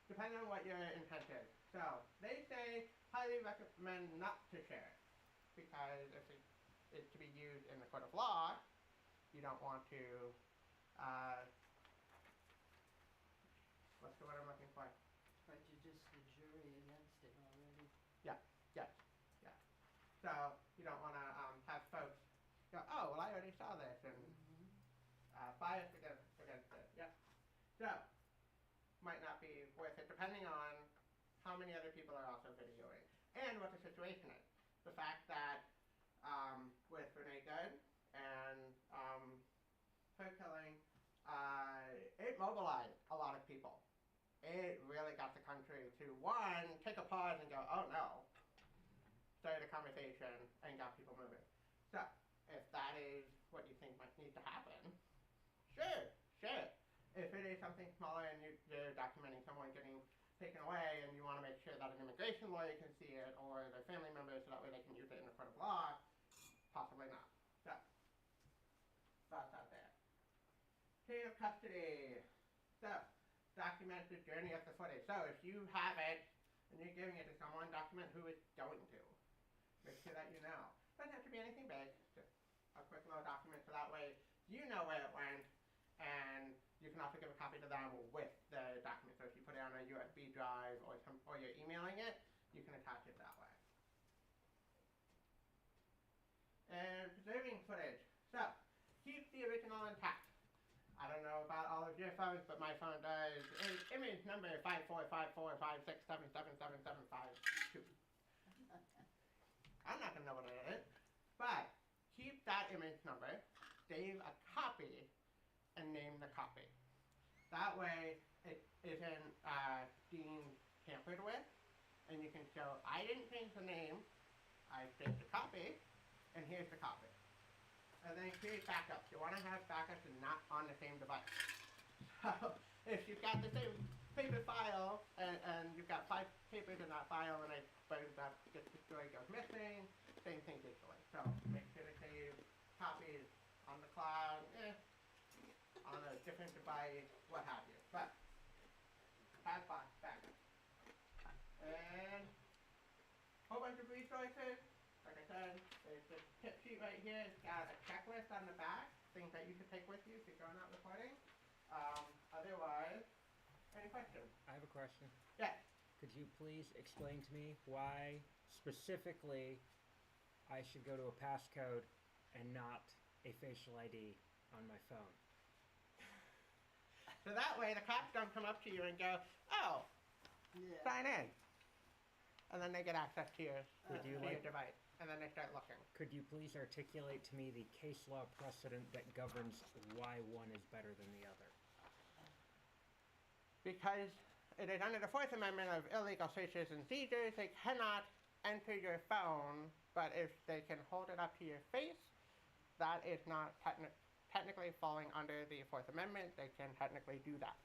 Depending on what your intent is. So, they say highly recommend not to share, because if it is to be used in the court of law, you don't want to, what's the word I'm looking for? Prejudice the jury against it already. Yeah, yes, yeah. So, you don't want to have folks go, oh, well I already saw this, and bias against it, yep. So, might not be worth it, depending on how many other people are also videoing, and what the situation is. The fact that with Renee Good and her killing, it mobilized a lot of people. It really got the country to, one, take a pause and go, oh no, started a conversation and got people moving. So, if that is what you think might need to happen, sure. If it is something smaller and you're documenting someone getting taken away and you want to make sure that an immigration lawyer can see it or their family members so that way they can use it in a court of law, possibly not. So, thoughts out there. Chain of custody. So, document the journey of the footage. So, if you have it and you're giving it to someone, document who it's going to. Make sure that you know. Doesn't have to be anything big, just a quick little document so that way you know where it went, and you can also give a copy to them with the document. So if you put it on a USB drive or you're emailing it, you can attach it that way. And preserving footage. So, keep the original intact. I don't know about all of your phones, but my phone does image number 5454567777752. I'm not going to know what it is, but keep that image number, save a copy, and name the copy. That way, it isn't deemed tampered with, and you can show, I didn't change the name, I saved the copy, and here's the copy. And then create backups. You want to have backups and not on the same device. So, if you've got the same paper file, and you've got 5 papers in that file, and it burns up, gets destroyed, goes missing, same thing digitally. So, make sure to save copies on the cloud, on a different device, what have you. But, have backup. And, whole bunch of resources. Like I said, there's this tip sheet right here. It's got a checklist on the back, things that you should take with you if you're going out recording. Otherwise, any questions? I have a question. Yes. Could you please explain to me why specifically I should go to a passcode and not a facial ID on my phone? So that way the cops don't come up to you and go, oh, sign in. And then they get access to your device. And then they start looking. Could you please articulate to me the case law precedent that governs why one is better than the other? Because it is under the Fourth Amendment of illegal searches and seizures, they cannot enter your phone, but if they can hold it up to your face, that is not technically falling under the Fourth Amendment. They can technically do that.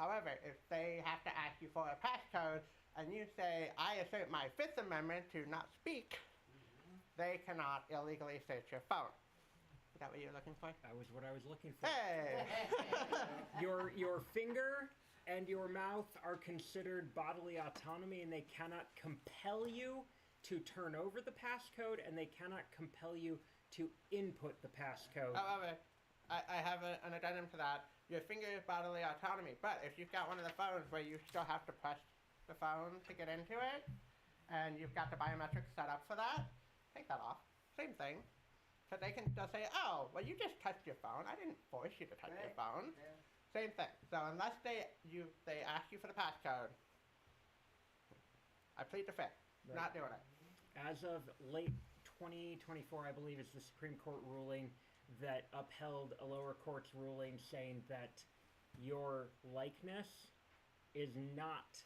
However, if they have to ask you for a passcode, and you say, I assert my Fifth Amendment to not speak, they cannot illegally search your phone. Is that what you're looking for? That was what I was looking for. Hey! Your finger and your mouth are considered bodily autonomy, and they cannot compel you to turn over the passcode, and they cannot compel you to input the passcode. However, I have an addendum to that. Your finger is bodily autonomy, but if you've got one of the phones where you still have to press the phone to get into it, and you've got the biometrics set up for that, take that off. Same thing. So they'll say, oh, well, you just touched your phone. I didn't force you to touch your phone. Yeah. Same thing. So unless they ask you for the passcode, I plead the fifth. Right. Not doing it. As of late 2024, I believe, is the Supreme Court ruling that upheld a lower court's ruling saying that your likeness is not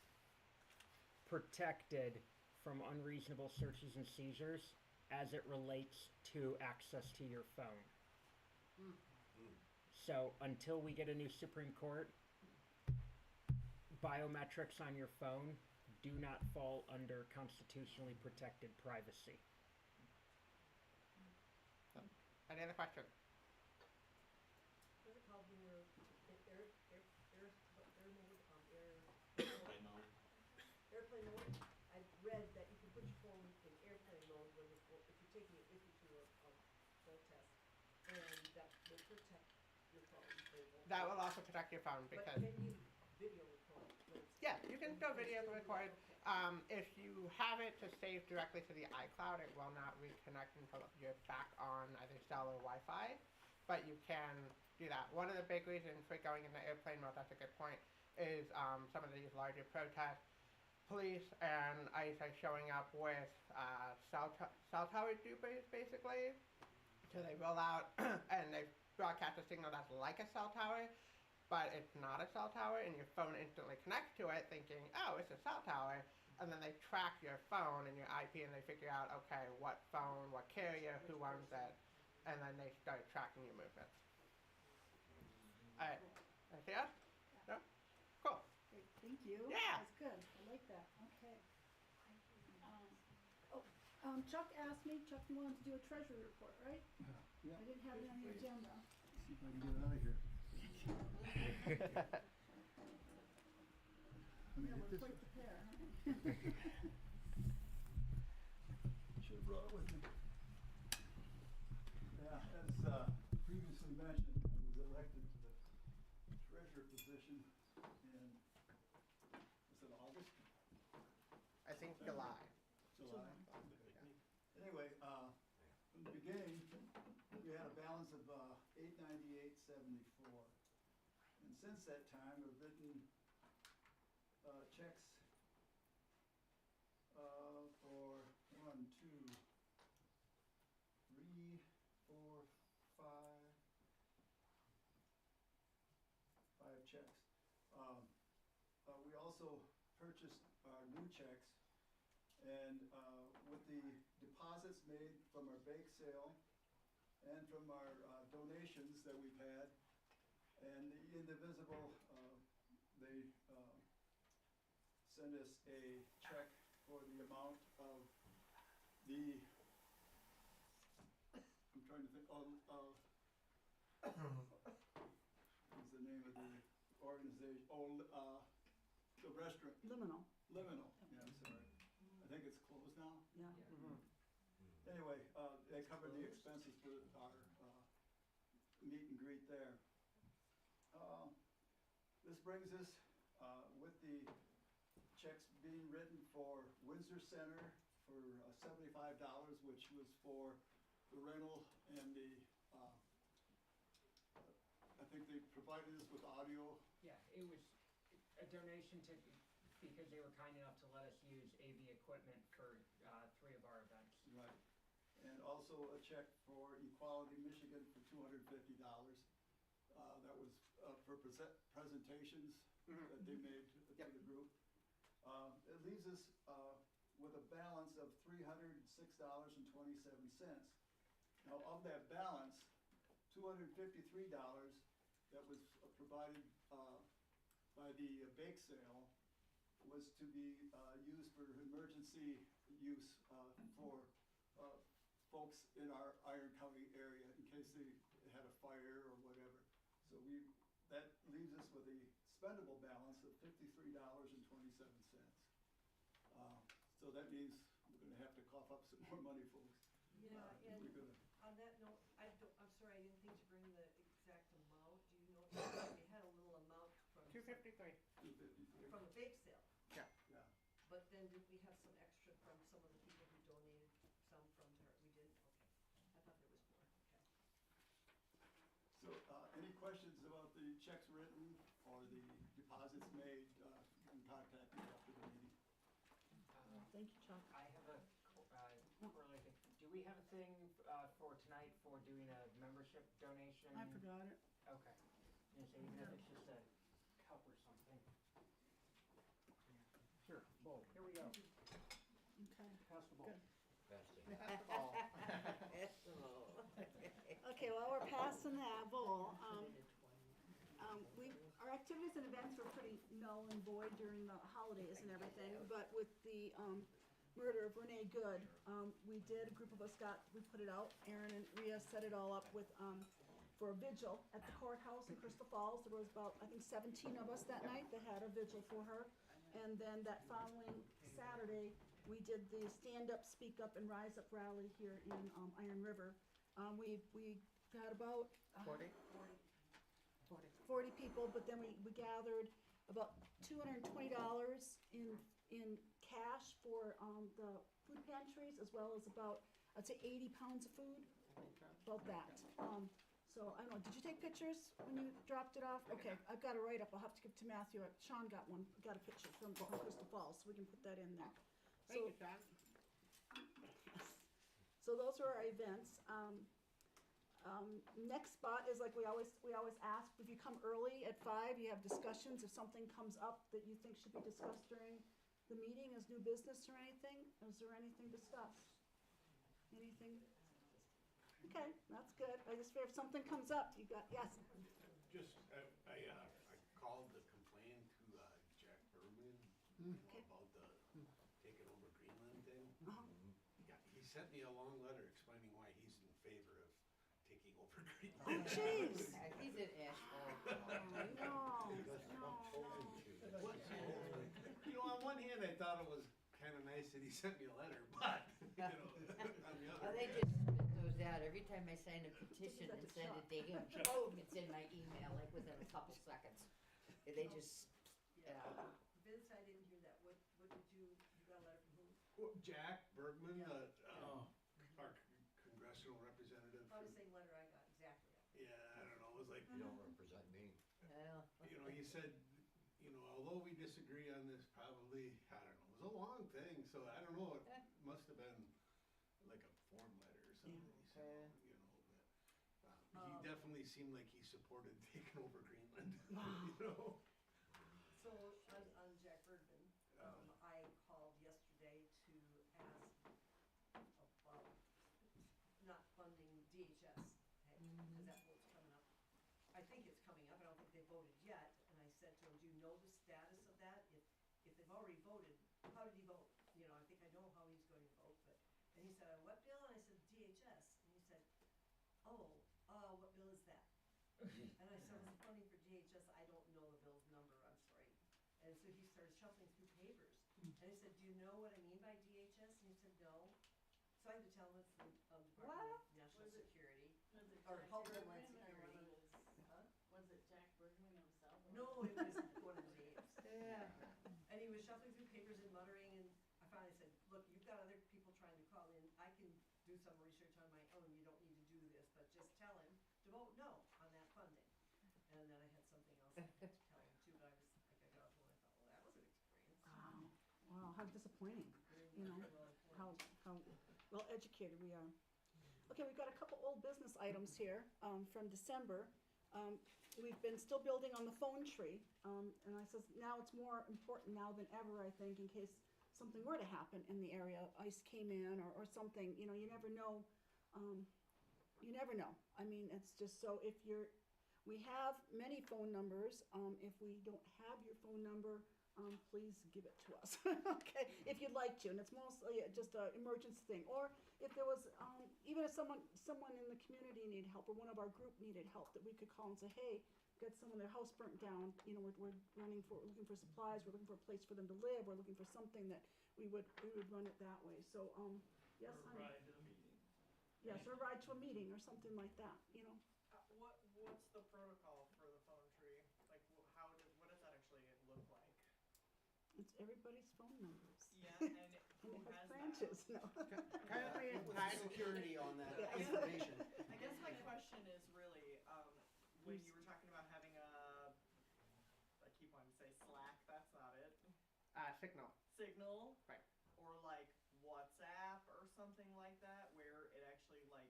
protected from unreasonable searches and seizures as it relates to access to your phone. So until we get a new Supreme Court, biometrics on your phone do not fall under constitutionally protected privacy. Any other questions? What's it called when you're Airplane mode. airplane mode? I read that you can put your phone in airplane mode when if you're taking it with you to a road test, and that will protect your phone. That will also protect your phone because... But can you video record? Yeah, you can still video record. If you have it to save directly to the iCloud, it will not reconnect until you're back on either cell or Wi-Fi, but you can do that. One of the big reasons for going into airplane mode, that's a good point, is some of these larger protests, police and ICE are showing up with cell tower dupers, basically. So they roll out and they broadcast a signal that's like a cell tower, but it's not a cell tower, and your phone instantly connects to it thinking, oh, it's a cell tower, and then they track your phone and your IP, and they figure out, okay, what phone, what carrier, who owns it, and then they start tracking your movements. All right, anything else? No? Cool. Great, thank you. Yeah. That's good, I like that, okay. Chuck asked me, Chuck, you wanted to do a treasury report, right? Yeah. I didn't have it on the agenda. See if I can get it out of here. Let me Yeah, hit we're this quite one. the pair, aren't we? Should have brought it with me. Yeah, as previously mentioned, I was elected to the treasurer position in, was it August? I think July. July. Anyway, from the beginning, we had a balance of $898.74, and since that time, we've written checks for 1, 2, 3, 4, 5 checks. We also purchased new checks. And with the deposits made from our bake sale and from our donations that we've had, and the Indivisible, they send us a check for the amount of the, I'm trying to think, what's the name of the organization? The restaurant. Liminal. Liminal, yeah, I'm sorry. I think it's closed now. Yeah. Anyway, they covered the expenses for our meet and greet there. This brings us, with the checks being written for Windsor Center for $75, which was for the rental and the, I think they provided us with audio. Yeah, it was a donation to, because they were kind enough to let us use AV equipment for 3 of our events. Right. And also a check for Equality Michigan for $250. That was for presentations that they made to the group. It leaves us with a balance of $306.27. Now, of that balance, $253 that was provided by the bake sale was to be used for emergency use for folks in our Iron County area in case they had a fire or whatever. So that leaves us with a spendable balance of $53.27. So that means we're gonna have to cough up some more money, folks. Yeah, if and we're gonna, on that note, I'm sorry, I didn't think to bring the exact amount. Do you know, we had a little amount from. 253. 253. From the bake sale. Yeah. Yeah. But then did we have some extra from some of the people who donated some from her? We didn't? Okay. I thought there was more. Okay. So, any questions about the checks written or the deposits made, you can contact me after the meeting. Thank you, Chuck. I have a correlated thing. Do we have a thing for tonight for doing a membership donation? I forgot it. Okay. You say even if it's just a cup or something. Sure. Bowl. Here we go. Okay. Pass the bowl. Good. Pass the ball. Okay, while we're passing that bowl, our activities and events were pretty null and void during the holidays and everything, but with the murder of Renee Good, a group of us we put it out. Aaron and Rhea set it all up with, for a vigil at the courthouse in Crystal Falls. There was about, I think, 17 of us that night that had a vigil for her. And then that following Saturday, we did the Stand Up, Speak Up, and Rise Up rally here in Iron River. We got about 40? 40 people, but then we gathered about $220 in cash for the food pantries, as well as about, I'd say, 80 pounds of food, about that. So I don't know, did you take pictures when you dropped it off? Okay, I've got a write-up, I'll have to give to Matthew. Sean got a picture from Crystal Falls, so we can put that in there. Thank you, Sean. So those were our events. Next spot is like we always ask, if you come early at 5, you have discussions. If something comes up that you think should be discussed during the meeting as new business or anything, is there anything discussed? Anything? Okay, that's good. I just figure if something comes up, you got, yes. Just, I called to complain to Jack Berman, you know, Okay. about the taking over Greenland thing. Uh-huh. Yeah, he sent me a long letter explaining why he's in favor of taking over Oh, Greenland. jeez. He's an asshole. No. You know, on one hand, I thought it was kind of nice that he sent me a letter, but, you know, on the other Oh, they hand. just spit those out every time I sign a petition That's and a send shock. it to him. Boom, it's in my email, like within a couple seconds. They just, Yeah. Vince, I didn't hear that. What did you got a letter from who? Well, Jack Bergman, Yeah. our congressional representative. About the from- same letter I got, exactly. Yeah, I don't know, it was like, You don't represent me. well, you know, he said, you know, although we disagree on this, probably, I don't know, it was a long thing, so I don't know, it must have been like a form letter or something, he said, you know, but, he definitely seemed like he supported taking over Greenland, you know? So on Jack Bergman, I called yesterday to ask about not funding DHS, because that vote's coming up. I think it's coming up, I don't think they voted yet, and I said to him, do you know the status of that? If they've already voted, how did he vote? You know, I think I know how he's going to vote, but, and he said, what bill? And I said, DHS, and he said, oh, what bill is that? And I said, it's funding for DHS, I don't know the bill's number, I'm sorry. And so he started shuffling through papers. And I said, do you know what I mean by DHS? And he said, no. So I had to tell him it's the Department of National Was it- Security. Was it Or Jack Homeland Bergman or Security. one of his, Huh? was it Jack Bergman himself? or No, was it was one of James. yeah. And he was shuffling through papers and muttering, and I finally said, look, you've got other people trying to call in. I can do some research on my own. You don't need to do this, but just tell him to vote no on that funding. And then I had something else to tell him too, but I was, like, I got off and I thought, well, that was an experience. Wow, how disappointing, you know, how well educated we are. Okay, we've got a couple old business items here from December. We've been still building on the phone tree, and I says now it's more important now than ever, I think, in case something were to happen in the area, ice came in or something, you know, you never know. You never know. I mean, it's just so we have many phone numbers. If we don't have your phone number, please give it to us, okay, if you'd like to, and it's mostly just an emergency thing, or if there was, even if someone in the community needed help, or one of our group needed help, that we could call and say, hey, got someone, their house burnt down, you know, we're looking for supplies, we're looking for a place for them to live, we're looking for something, that we would run it that way, so, yes, Or honey? ride to the meeting. Yes, or ride to a meeting, or something like that, you know. What's the protocol for the phone tree? Like, what does that actually look like? It's everybody's phone numbers. Yeah, and who it has has branches, no. Currently, it's What's the tied security on that Yeah. information? I guess my question is really, when you were talking about having I keep wanting to say Slack, that's not it. Signal. Signal? Right. Or like WhatsApp or something like that, where it actually like,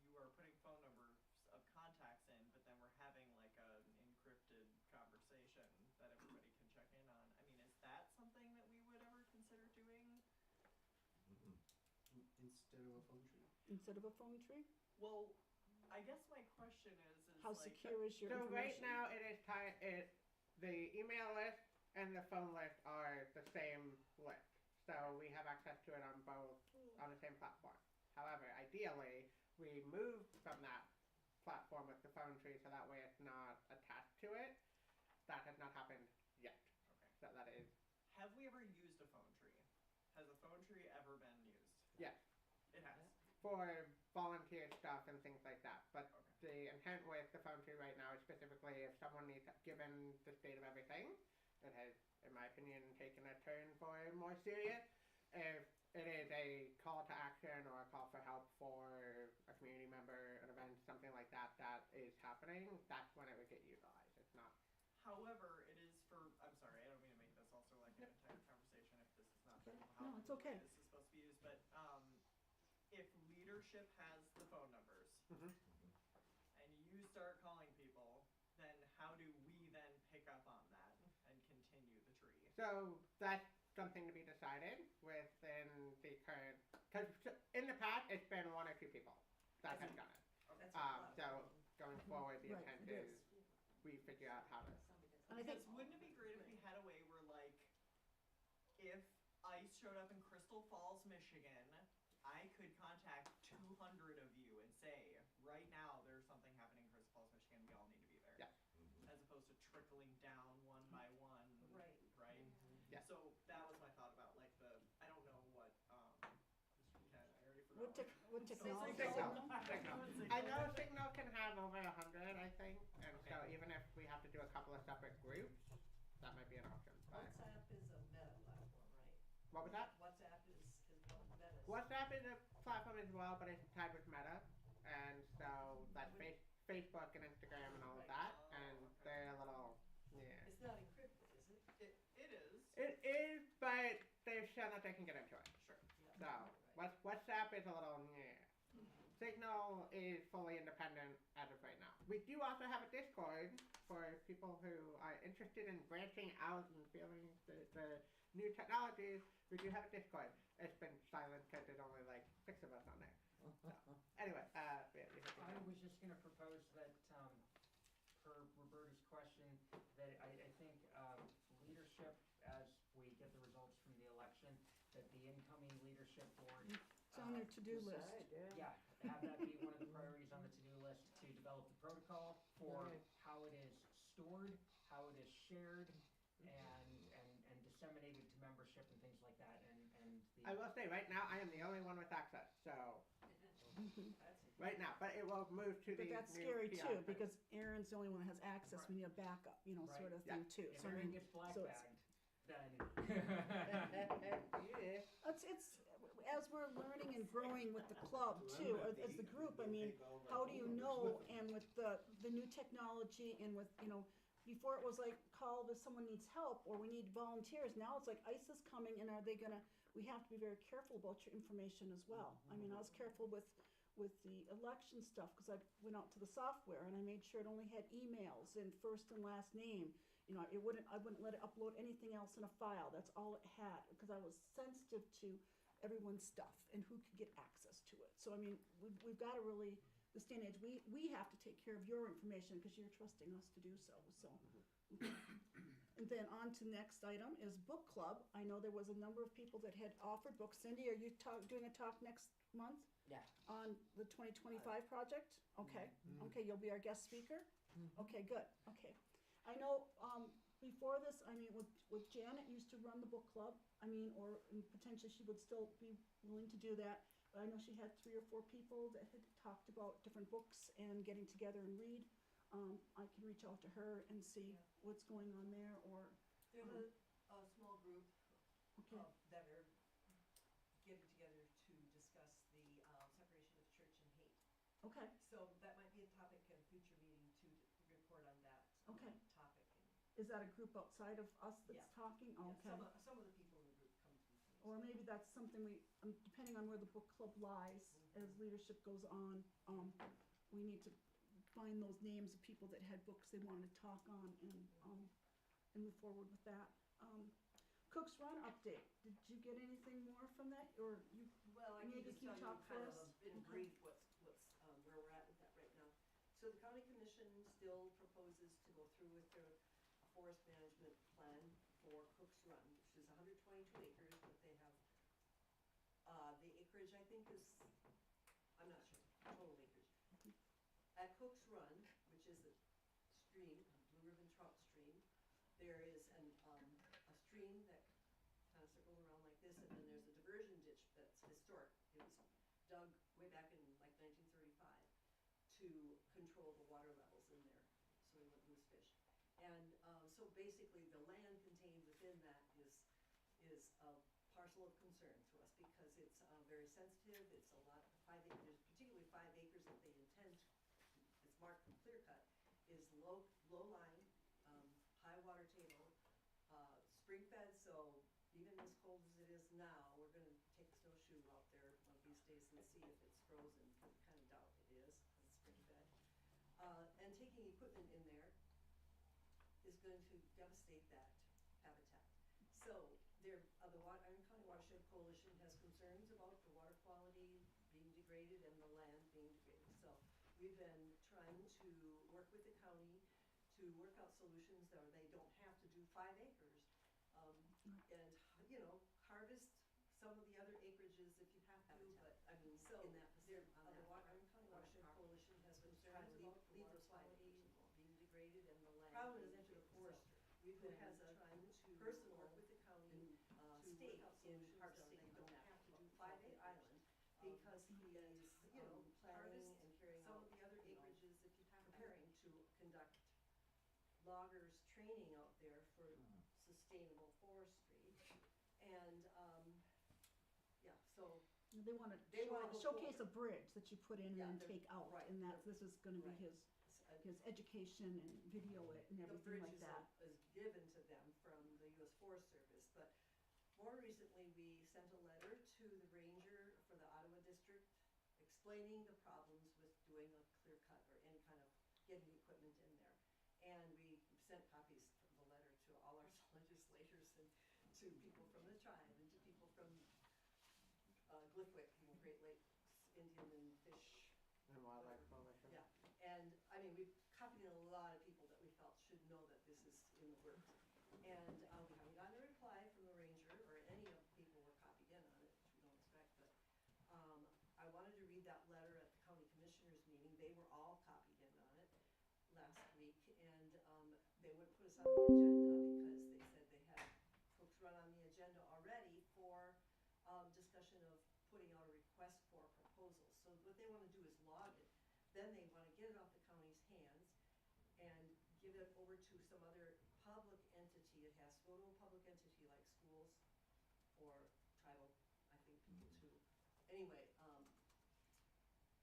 you are putting phone numbers of contacts in, but then we're having like an encrypted conversation that everybody can check in on. I mean, is that something that we would ever consider doing? Instead of a phone tree? Instead of a phone tree? Well, I guess my question is How like, secure is your So right information? now it is the email list and the phone list are the same list. So we have access to it on both, on the same platform. However, ideally, we move from that platform with the phone tree so that way it's not attached to it. That has not happened yet. Okay. So that is, have we ever used a phone tree? Has a phone tree ever been used? yes, It has. for volunteer stuff and things like that. But Okay. the intent with the phone tree right now is specifically if someone needs, given the state of everything, it has, in my opinion, taken a turn for more serious. If it is a call to action or a call for help for a community member, an event, something like that, that is happening, that's when it would get utilized. It's not. However, it is for, I'm sorry, I don't mean to make this also like an entire conversation if this is not Okay. how No, it's okay. this is supposed to be used, but if leadership has the phone numbers Mhm. and you start calling people, then how do we then pick up on that and continue the tree? So that's something to be decided within the current, because in the past it's been one or two people that have done it. That's a lot. So going forward, the Right, intent it is we figure out how to. And I think, Because wouldn't it be great if we had a way where like, if ICE showed up in Crystal Falls, Michigan, I could contact 200 of you and say, right now there's something happening in Crystal Falls, Michigan, we all need to be there. Yeah. As opposed to trickling down one by one. Right. Right? Yeah. So that was my thought about like I don't know what, I already forgot. what technology? Signal. Signal. I know Signal can have over 100, I think, and so even if we have to do a couple of separate groups, that might be an option. But WhatsApp is a meta platform, right? what was that? WhatsApp is what Meta's. WhatsApp is a platform as well, but it's tied with Meta, and so that's Facebook and Instagram and all of that, and they're a little, yeah. It's not encrypted, is it? It is. It is, but they've shown that they can get into it. Sure. So WhatsApp is a little, yeah. Signal is fully independent as of right now. We do also have a Discord for people who are interested in branching out and feeling the new technologies. We do have a Discord. It's been silent because there's only like 6 of us on there. So, anyway, yeah, I was just gonna propose that, per Roberta's question, that I think, leadership, as we get the results from the election, that the incoming leadership board. It's on their to-do list. Yeah, have that be one of the priorities on the to-do list, to develop the protocol for how it is stored, how it is shared, and disseminated to membership and things like that, and I will say right now I am the only one with access, so right now, but it will move to But the that's new scary PR too, thing. because Aaron's the only one that has access, we need a backup, you know, sort of thing too. if So I Aaron mean, gets black so it's- bagged, then. It's as we're learning and growing with the club too, as the group, I mean, how do you know, and with the new technology and with, you know, before it was like, call if someone needs help or we need volunteers, now it's like ICE is coming and are they gonna, we have to be very careful about your information as well. I mean, I was careful with the election stuff, cause I went out to the software and I made sure it only had emails and first and last name. You know, I wouldn't let it upload anything else in a file, that's all it had, because I was sensitive to everyone's stuff and who could get access to it. So I mean, we've gotta really, this day and age, we have to take care of your information because you're trusting us to do so, so. And then on to next item is book club. I know there was a number of people that had offered books. Cindy, are you doing a talk next month Yeah. on the 2025 project? Okay, okay, you'll be our guest speaker? Okay, good, okay. I know, before this, I mean, with Janet used to run the book club, I mean, or potentially she would still be willing to do that. But I know she had 3 or 4 people that had talked about different books and getting together and read. I can reach out to her and see what's going on there, or, There's a small group okay, that are getting together to discuss the separation of church and hate. okay, So that might be a topic at a future meeting to report on that Okay. topic. is that a group outside of us that's Yeah. talking? Yeah, Okay. some of the people in the group come to these meetings. Or maybe that's something depending on where the book club lies, as leadership goes on, we need to find those names of people that had books they wanted to talk on and move forward with that. Cook's Run update, did you get anything more from that, or you, Well, I can maybe just can tell you talk kind of first? in Okay. brief where we're at with that right now. So the county commission still proposes to go through with their forest management plan for Cook's Run, which is 122 acres, but they have, the acreage I think is, I'm not sure, total acreage. At Cook's Run, which is a stream, a Blue Ribbon Trout stream, there is a stream that kind of circles around like this, and then there's a diversion ditch that's historic. It was dug way back in like 1935 to control the water levels in there, so we wouldn't lose fish. And so basically, the land contained within that is a parcel of concern to us because it's very sensitive. It's a lot, 5 acres, particularly 5 acres that they intend. It's marked for clear cut. Is low lying, high water table, spring fed. So even as cold as it is now, we're going to take a snowshoe out there one of these days and see if it's frozen. Because I kind of doubt it is. It's spring fed. And taking equipment in there is going to devastate that habitat. So the Iron County Watershed Coalition has concerns about the water quality being degraded and the land being degraded. So we've been trying to work with the county to work out solutions that they don't have to do 5 acres, and harvest some of the other acreages if you have to. But I mean, so in that Iron County Watershed Coalition has concerns about the water quality being degraded and the land. Problem is into the forester. We've been trying to personal work with the county state in harvesting. They don't have to do 5 island because he is planning and carrying out some of the other acreages if you have preparing to conduct loggers training out there for sustainable forestry. And so They want to go showcase a forward. bridge that you put in Yeah, and they're- take out, right, and this is going to be right. his education and video it and The everything bridge like that. is given to them from the U.S. Forest Service, but more recently, we sent a letter to the ranger for the Ottawa district explaining the problems with doing a clear cut or any kind of getting equipment in there. And we sent copies from the letter to all our legislators and to people from the tribe and to people from Glickwick, Great Lakes Indian and Fish. And Wildlife Coalition. Yeah, and I mean, we've copied in a lot of people that we felt should know that this is in the works. And we haven't gotten a reply from the ranger or any of the people were copied in on it, which we don't expect, but I wanted to read that letter at the county commissioners meeting. They were all copied in on it last week, and they wouldn't put us on the agenda because they said they had folks run on the agenda already for discussion of putting out a request for a proposal. So what they want to do is log it. Then they want to get it off the county's hands and give it over to some other public entity. It has to go to a public entity like schools or tribal, I think, people too. Anyway,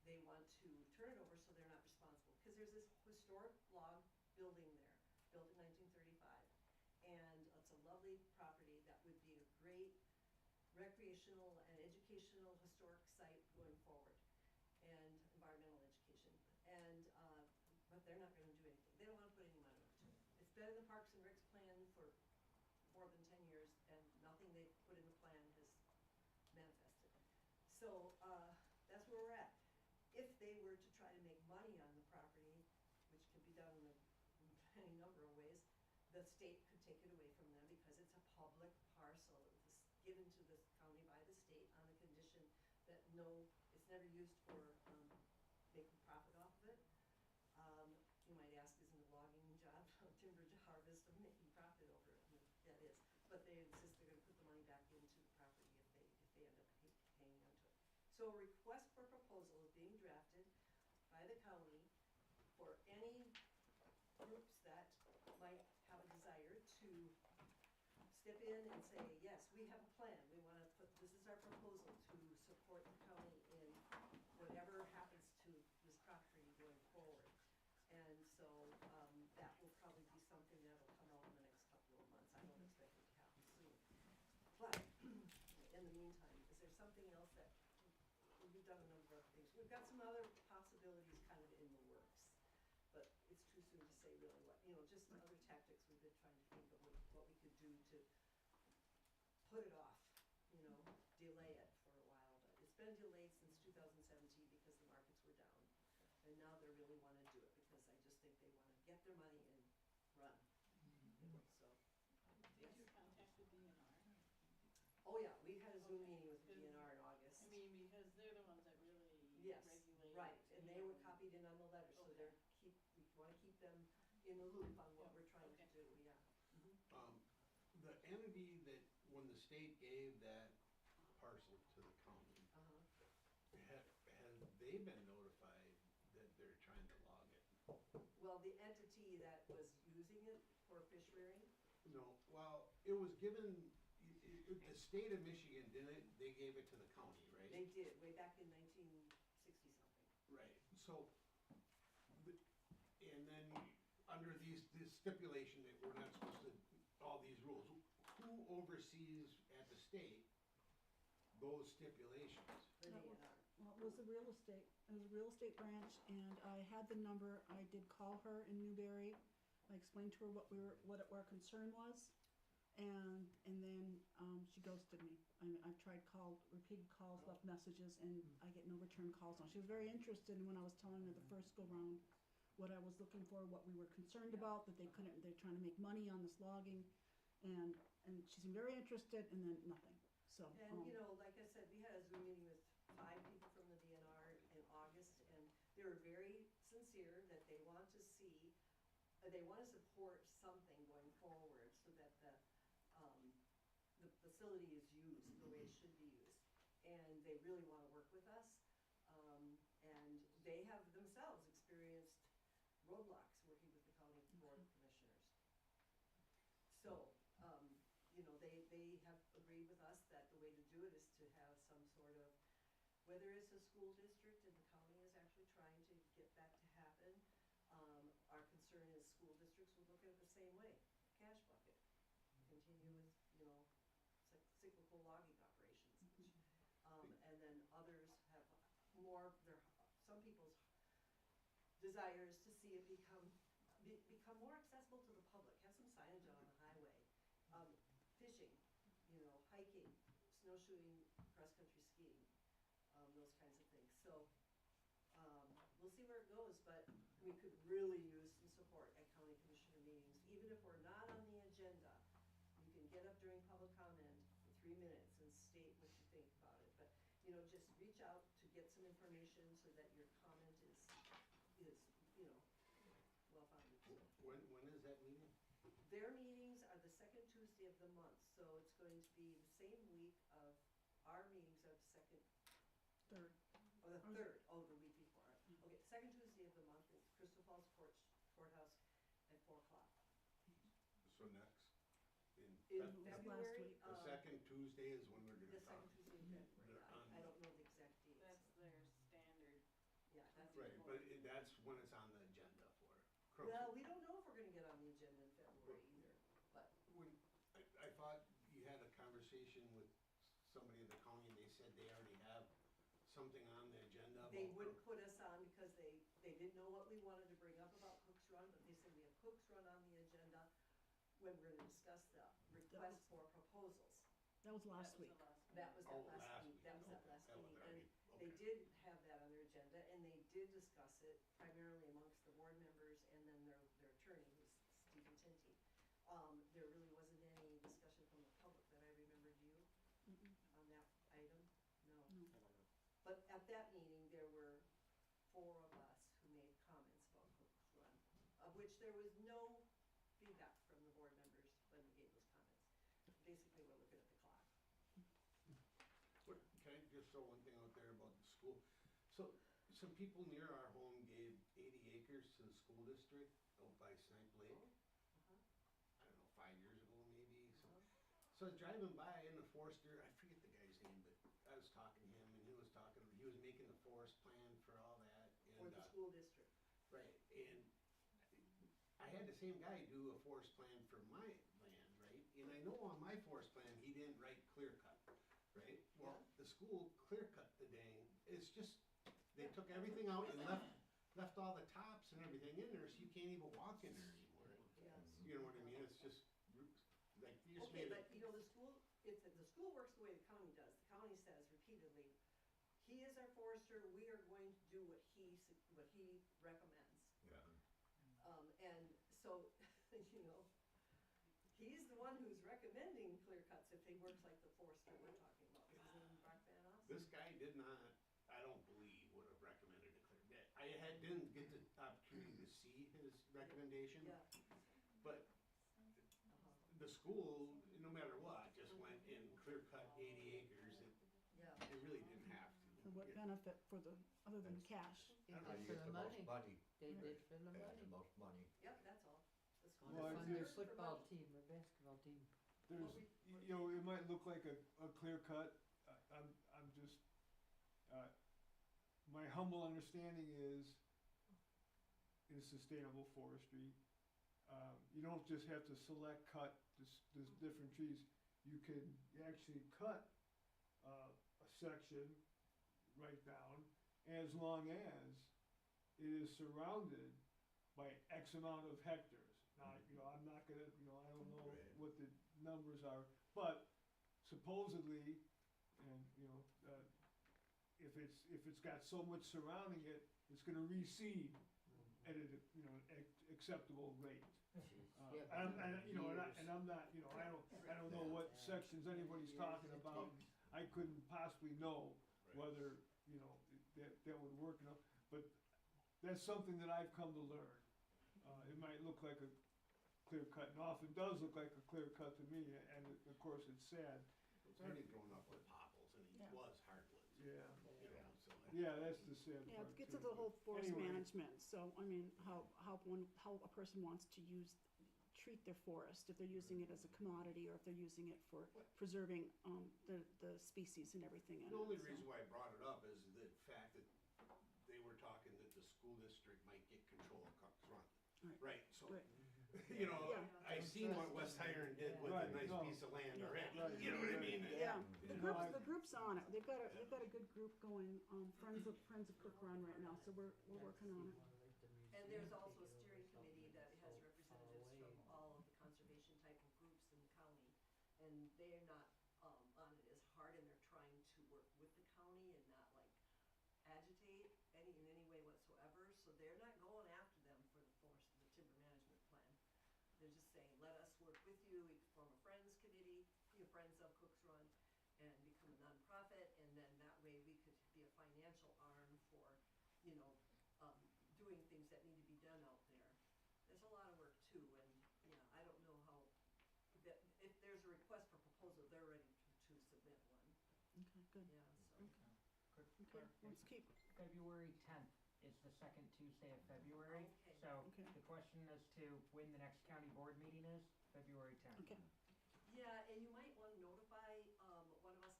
they want to turn it over so they're not responsible. Because there's this historic log building there, built in 1935. And it's a lovely property that would be a great recreational and educational historic site going forward, and environmental education. And but they're not going to do anything. They don't want to put any money into it. It's been in the Parks and Recs plan for more than 10 years, and nothing they put in the plan has manifested. So that's where we're at. If they were to try to make money on the property, which can be done in any number of ways, the state could take take it away from them because it's a public parcel. It was given to the county by the state on the condition that it's never used for, making profit off of it. You might ask, isn't a logging job, timber harvest of making profit over it? And that is, but they insist they're gonna put the money back into the property if they end up paying into it. So a request for proposal is being drafted by the county for any groups that might have a desire to step in and say, yes, we have a plan, this is our proposal to support the county in whatever happens to this property going forward. And so, that will probably be something that'll come out in the next couple of months. I don't expect it to happen soon. But, in the meantime, is there something else that, we've done a number of things. We've got some other possibilities kind of in the works. But it's too soon to say really what, just some other tactics we've been trying to think of what we could do to put it off, delay it for a while. But it's been delayed since 2017 because the markets were down. And now they really want to do it because I just think they want to get their money and run. So. Did you contact the DNR? Oh, yeah, we had a Zoom meeting with the DNR in August. I mean, because they're the ones that really Yes, regulate. right, and they were copied in on the letter, so Okay. we wanna keep them in the loop on what we're trying to do, yeah. The entity that, when the state gave that parcel to the county, have they been notified that they're trying to log it? Well, the entity that was using it for fish rearing, No, well, it was given, the state of Michigan didn't, they gave it to the county, right? they did, way back in 1960-something. Right, so, and then under this stipulation that we're not supposed to, all these rules, who oversees at the state those stipulations? The That was- DNR. Well, it was a real estate branch, and I had the number. I did call her in Newberry. I explained to her what our concern was, and then, she ghosted me. I've tried repeated calls, left messages, and I get no return calls now. She was very interested in when I was telling her the first go round what I was looking for, what we were concerned about, that they're trying to make money on this logging, and she seemed very interested, and then nothing, so. And, like I said, we had a Zoom meeting with 5 people from the DNR in August, and they were very sincere that they want to see, they want to support something going forward so that the facility is used the way it should be used. And they really want to work with us, and they have themselves experienced roadblocks working with the county board of commissioners. So, they have agreed with us that the way to do it is to have some sort of, whether it's a school district and the county is actually trying to get that to happen, our concern is school districts will look at it the same way, cash bucket, continue with, cyclical logging operations. And then others have some people's desire is to see it become more accessible to the public, have some signage out on the highway. Fishing, hiking, snowshoeing, cross-country skiing, those kinds of things. So, we'll see where it goes, but we could really use some support at county commissioner meetings. Even if we're not on the agenda, you can get up during public comment for 3 minutes and state what you think about it. But, just reach out to get some information so that your comment is well-founded. When is that meeting? Their meetings are the second Tuesday of the month, so it's going to be the same week of, our meetings are the second. Third. Oh, the third, the week before. Okay, second Tuesday of the month is Crystal Falls Courthouse at 4 o'clock. So next, in February. the second Tuesday is when we're The gonna talk. second Tuesday in February, I don't know the exact date. That's their standard. Yeah, that's. Right, but that's when it's on the agenda for Crookston. Well, we don't know if we're gonna get on the agenda in February either, but. When, I thought you had a conversation with somebody in the county and they said they already have something on the agenda about. They wouldn't put us on because they didn't know what we wanted to bring up about Cook's Run, but they said we have Cook's Run on the agenda when we're gonna discuss the request for proposals. That was last week. That was that last week. meeting, that was that last That was meeting, already- and they did have that on their agenda, and they did discuss it primarily amongst the board members and then their attorney, who's Stephen Tinty. there really wasn't any discussion from the public that I remembered you on that item, no. But at that meeting, there were 4 of us who made comments about Cook's Run, of which there was no feedback from the board members when we gave those comments. Basically, we're looking at the clock. Can I just throw one thing out there about the school? So, some people near our home gave 80 acres to the school district out by Snipe Lake. I don't know, 5 years ago maybe. So I was driving by in the forester, I forget the guy's name, but I was talking to him and he was making the forest plan for all that. For the school district. Right, and I had the same guy do a forest plan for my land, right? And I know on my forest plan, he didn't write clear cut, right? Well, the school clear cut the dang, it's just, they took everything out and left all the tops and everything in there, so you can't even walk in there anymore. Yes. You know what I mean? It's just, like, you just Okay, made but it. you know, the school works the way the county does. The county says repeatedly, he is our forester, we are going to do what he recommends. Yeah. And so, you know, he's the one who's recommending clear cuts if he works like the forester we're talking about. Is his name Brock Van Os? This guy did not, I don't believe, would have recommended a clear. Didn't get the opportunity to see his recommendation. Yeah. But the school, no matter what, just went and clear cut 80 acres. It really didn't have to. For what benefit for the, other than cash? How do you get the most money? They did for the Yeah, money. the most money. Yep, that's all. The school To Well, fund district their works for football money. team or basketball team. There's, you know, it might look like a clear cut, I'm just, my humble understanding is in sustainable forestry, you don't just have to select cut this different trees. You can actually cut a section right down as long as it is surrounded by X amount of hectares. Now, you know, I'm not gonna, you know, I don't know what the numbers are, but supposedly, and, you know, if it's got so much surrounding it, it's gonna reseed at a, you know, acceptable rate. You know, and I'm not, you know, I don't know what sections anybody's talking about. I couldn't possibly know whether, you know, that would work enough, but that's something that I've come to learn. It might look like a clear cut, and often does look like a clear cut to me, and of course it's sad. It's already grown up with popples, and it Yeah. was hardwoods. Yeah. You know, so Yeah, that's the sad Yeah, part it gets too, into the whole but forest anyway. management, so, I mean, how a person wants to treat their forest, if they're using it as a commodity, or if they're using it for preserving, the species and everything in it. The only so. reason why I brought it up is the fact that they were talking that the school district might get control of Cook's Run. Right, so, Right. you know, Yeah. I seen what West Hiron did with a Right, nice no. piece of land Yeah. already, Right. you know what I mean? Yeah, the Yeah. group's on it, they've got a good group going, Friends of Cook Run right now, so we're working on it. And there's also a steering committee that has representatives from all of the conservation type of groups in the county. And they're not, on it as hard, and they're trying to work with the county and not like agitate in any way whatsoever. So they're not going after them for the timber management plan. They're just saying, let us work with you, we can form a friends committee, be a Friends of Cook's Run, and become a nonprofit, and then that way we could be a financial arm for, you know, doing things that need to be done out there. There's a lot of work too, and, yeah, I don't know how, if there's a request for proposal, they're ready to submit one. Okay, good. Yeah, so. Quick Okay, let's keep, February 10th is the second Tuesday of February. Okay. So Okay. the question as to when the next county board meeting is, February 10th. okay, Yeah, and you might wanna notify, one of us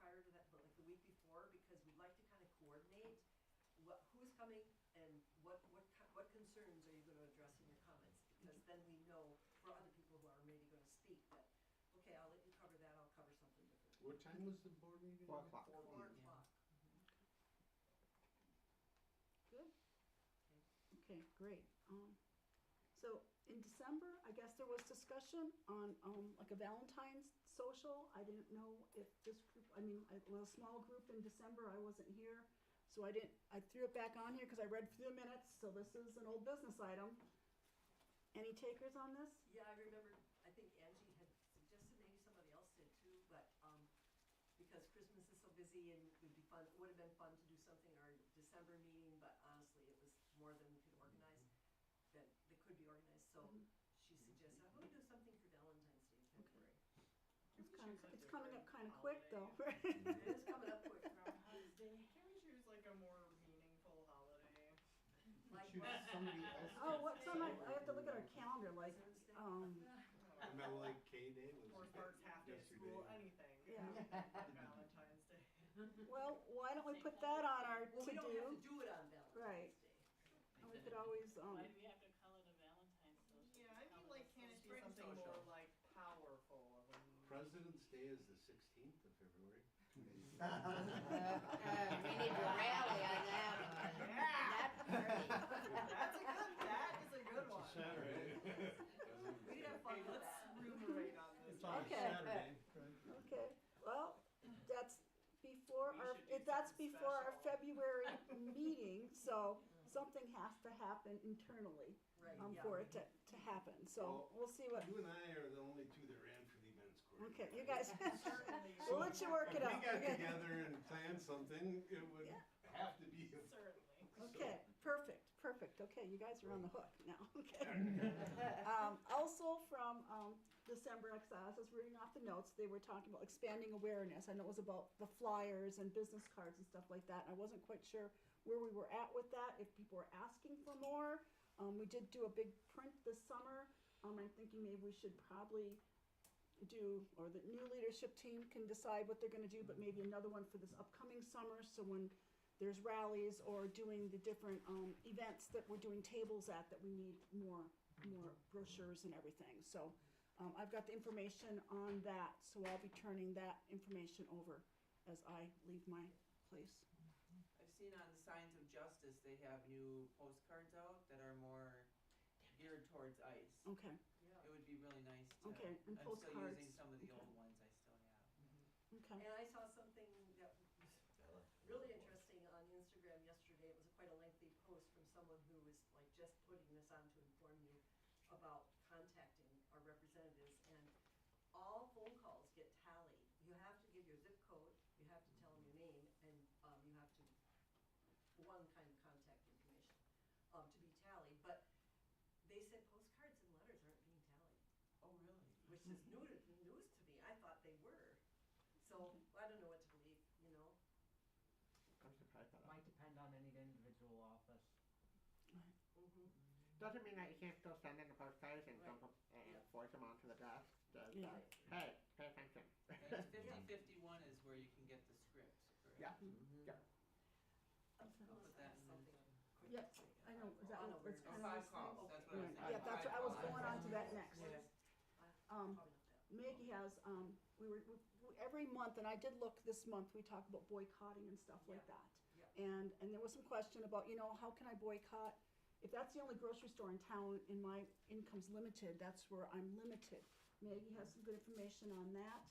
prior to that, but like the week before, because we'd like to kinda coordinate who's coming and what concerns are you gonna address in your comments? Because then we know for other people who are maybe gonna speak that, okay, I'll let you cover that, I'll cover something different. What time was the board meeting? 4 o'clock. 4 o'clock. good. Okay, great. So in December, I guess there was discussion on, like a Valentine's social. I didn't know if this group, I mean, it was a small group in December, I wasn't here. So I threw it back on here because I read through the minutes, so this is an old business item. Any takers on this? Yeah, I remember because Christmas is so busy and it would be fun, it would have been fun to do something in our December meeting, but honestly, it was more than we could organize, that could be organized, so she suggested, how about we do something for Valentine's Day in February? It's coming up kind of quick though. It is coming up quick. Groundhog's Day. Can we choose like a more meaningful holiday? Like Choose what? somebody else. Oh, what, I have to look at our calendar, like, MLK Day was Or Sparks half day of school, yesterday. anything. Yeah. Valentine's Day. well, why don't we put that on our Well, we don't have to-do? to do it on Valentine's Right. Day. And we could always, Why do we have to call it a Valentine's social? Yeah, I mean, like, can it be Spring something social. more like powerful of a President's Day is the 16th of February. We need to rally on that one. Yeah. That party. That is a good one. Saturday. We could have fun with Let's that. ruminate on this. It's on a Okay. Saturday, right? okay, well, that's before We our, should do that's something before our special. February meeting, so something has to happen internally, Right, yeah. for it to happen, so we'll see what, You and I are the only two that ran for the events coordinator. okay, you guys, Certainly. we'll let you work it If out. we got Okay. together and planned something, it would Yeah. have to be. Certainly. Okay, perfect, okay, you guys are on the hook now, okay. Also from, December, as I was reading off the notes, they were talking about expanding awareness. I know it was about the flyers and business cards and stuff like that. I wasn't quite sure where we were at with that, if people were asking for more. We did do a big print this summer. I'm thinking maybe we should probably do, or the new leadership team can decide what they're gonna do, but maybe another one for this upcoming summer, so when there's rallies or doing the different, events that we're doing tables at, that we need more brochures and everything. So, I've got the information on that, so I'll be turning that information over as I leave my place. I've seen on the Signs of Justice, they have new postcards out that are more geared towards ICE. Okay, It would be really nice to. Okay, and I'm still postcards, using some of the okay. old ones I still have. okay. And I saw something that was really interesting on Instagram yesterday. It was quite a lengthy post from someone who was like just putting this on to inform you about contacting our representatives, and all phone calls get tallied. You have to give your zip code, you have to tell them your name, and you have to, one kind of contact information, to be tallied. But they said postcards and letters aren't being tallied, Oh, really? which is news to me. I thought they were. So I don't know what to believe, you know. I'm surprised by that. Might depend on any individual office. Mm-hmm. Doesn't mean that you can't still send in the postcards and Right. dump them and Yeah. force them onto the desk. Just, Yeah. hey, pay attention. And 5051 is where you can get the scripts, correct? Yeah. Mm-hmm. Yeah. I'll put that in Something there. quick Yep, to say. I know, is that On what it's awareness. kind Oh, of? 5 calls, that's what I was Right. thinking. Yeah, that's what I was 5 going calls. on to that next. Yeah. Um, Maggie has, every month, and I did look this month, we talk about boycotting and stuff like that. Yeah. And there was some question about, how can I boycott? If that's the only grocery store in town and my income's limited, that's where I'm limited. Maggie has some good information on that,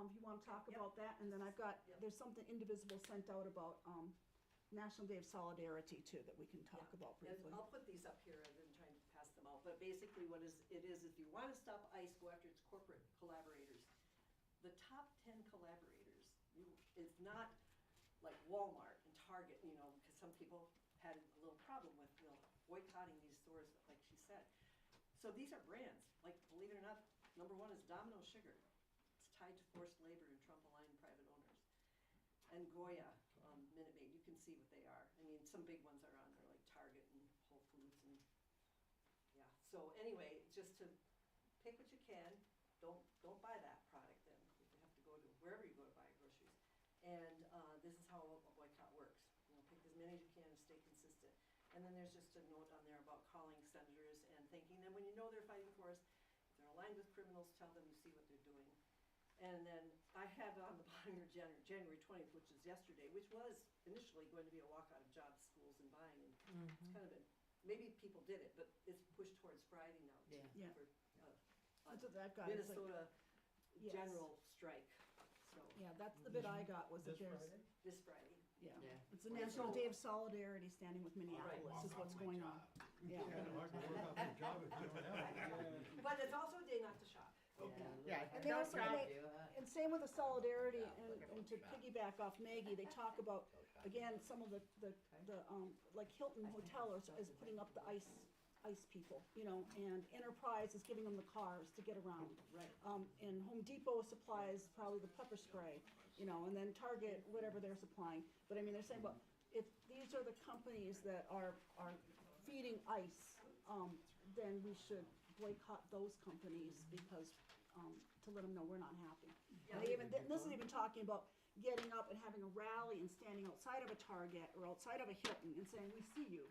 if you wanna talk Yep. about that. And then I've got, Yep. there's something Indivisible sent out about, National Day of Solidarity too, that we can talk Yeah. about And briefly. I'll put these up here, I've been trying to pass them out, but basically what it is, if you wanna stop ICE, go after its corporate collaborators. The top 10 collaborators, it's not like Walmart and Target, because some people had a little problem with, boycotting these stores, like she said. So these are brands, like, believe it or not, number one is Domino Sugar. It's tied to forced labor and Trump-aligned private owners. And Goya, Minute Maid, you can see what they are. I mean, some big ones are on there, like Target and Whole Foods and, yeah. So anyway, just to pick what you can, don't buy that product then, if you have to go to wherever you go to buy groceries. And this is how a boycott works. Pick as many as you can and stay consistent. And then there's just a note on there about calling senators and thanking them when you know they're fighting for us. If they're aligned with criminals, tell them you see what they're doing. And then I have on the bottom here January 20th, which is yesterday, which was initially going to be a walk out of jobs, schools, and buying. And it's kind of been, maybe people did it, but it's pushed towards Friday now. Yeah. Yeah. For That's what I've got. It's like- Minnesota Yes. general strike. So Yeah, that's the bit I got, was that This there's, Friday? this Friday. yeah. Yeah. It's a National Day of Solidarity, standing with Minneapolis is what's going on. Yeah. Kinda hard to work out your job if you don't have it. But it's also a day not to shop. Yeah. Yeah, And they don't also- drop. and and same with the solidarity, and to piggyback off Maggie, they talk about, again, some of the, like Hilton Hotel is putting up the ice people, you know, and Enterprise is giving them the cars to get around. Right. And Home Depot supplies probably the pepper spray, you know, and then Target, whatever they're supplying. But I mean, they're saying, well, if these are the companies that are feeding ice, then we should boycott those companies because, to let them know we're not happy. And they even, this is even talking about getting up and having a rally and standing outside of a Target or outside of a Hilton and saying, we see you,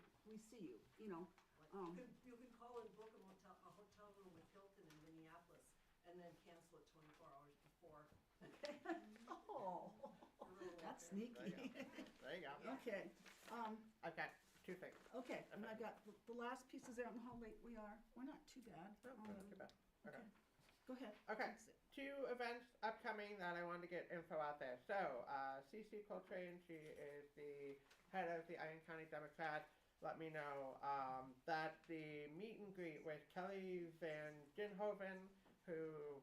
you know. You can call and book a hotel room with Hilton in Minneapolis and then cancel it 24 hours before. Oh, that's sneaky. There you go. Okay, I've got two things. okay, and I've got the last pieces there. I don't know how late we are. We're not too bad. No, not too bad. Okay. Go ahead. Okay, two events upcoming that I wanted to get info out there. So, CC Coltrane, she is the head of the Iron County Democrats, let me know that the meet and greet with Kelly Van Ginhoven, who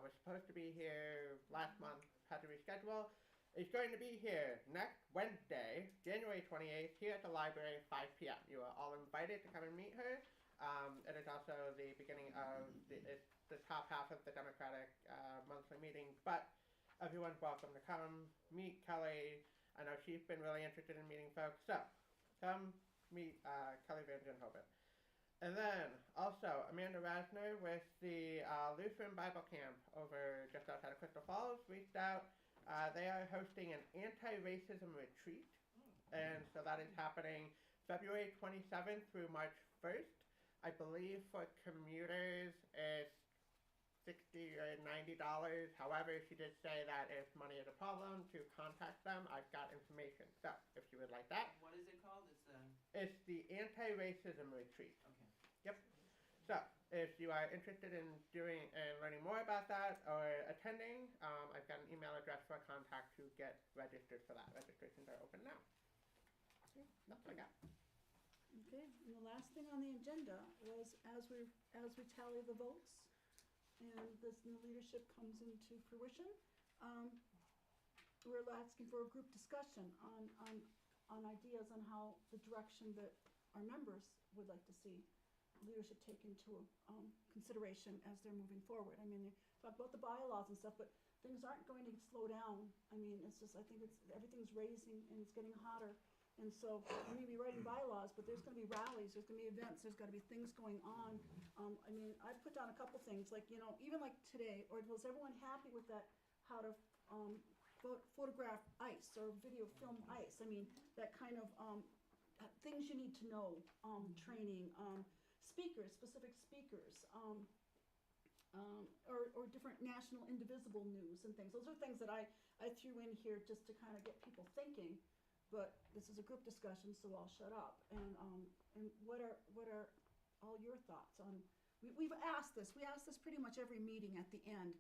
was supposed to be here last month, had to reschedule, is going to be here next Wednesday, January 28th, here at the library, 5 p.m. You are all invited to come and meet her. It is also the beginning of the top half of the Democratic monthly meeting, but everyone's welcome to come meet Kelly. I know she's been really interested in meeting folks, so come meet Kelly Van Ginhoven. And then also Amanda Rasner with the Lutheran Bible Camp over just outside of Crystal Falls reached out. They are hosting an anti-racism retreat, and so that is happening February 27th through March 1st. I believe for commuters it's $60 or $90. However, she did say that if money is a problem, to contact them. I've got information. So, if you would like that. What is it called? It's the Anti-Racism Retreat. Okay. Yep. So, if you are interested in doing and learning more about that or attending, I've got an email address for a contact to get registered for that. Registrations are open now. That's what I got. Okay, and the last thing on the agenda was as we tally the votes and this new leadership comes into fruition, we're asking for a group discussion on ideas on how the direction that our members would like to see leadership take into consideration as they're moving forward. I mean, they talk about the bylaws and stuff, but things aren't going to slow down. I mean, it's just, I think everything's raising and it's getting hotter. And so we may be writing bylaws, but there's going to be rallies, there's going to be events, there's got to be things going on. I mean, I put down a couple things, like, you know, even like today, or was everyone happy with that, how to photograph ice or video film ice? I mean, that kind of things you need to know, training, speakers, specific speakers, or different national Indivisible news and things. Those are things that I threw in here just to kind of get people thinking. But this is a group discussion, so I'll shut up. And what are all your thoughts on? We've asked this. We ask this pretty much every meeting at the end.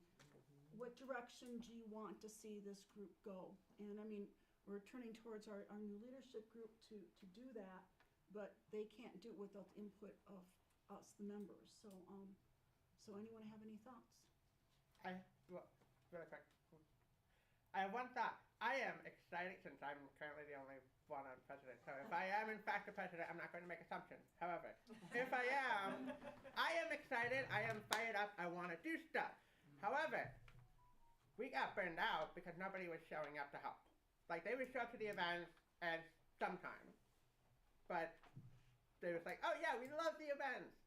What direction do you want to see this group go? And I mean, we're turning towards our new leadership group to do that, but they can't do it without the input of us, the members. So so anyone have any thoughts? Really quick. I have one thought. I am excited since I'm currently the only one on president. So if I am in fact the president, I'm not going to make assumptions. However, if I am excited. I am fired up. I want to do stuff. However, we got burned out because nobody was showing up to help. Like, they would show up to the events and sometimes, but they was like, oh yeah, we love the events,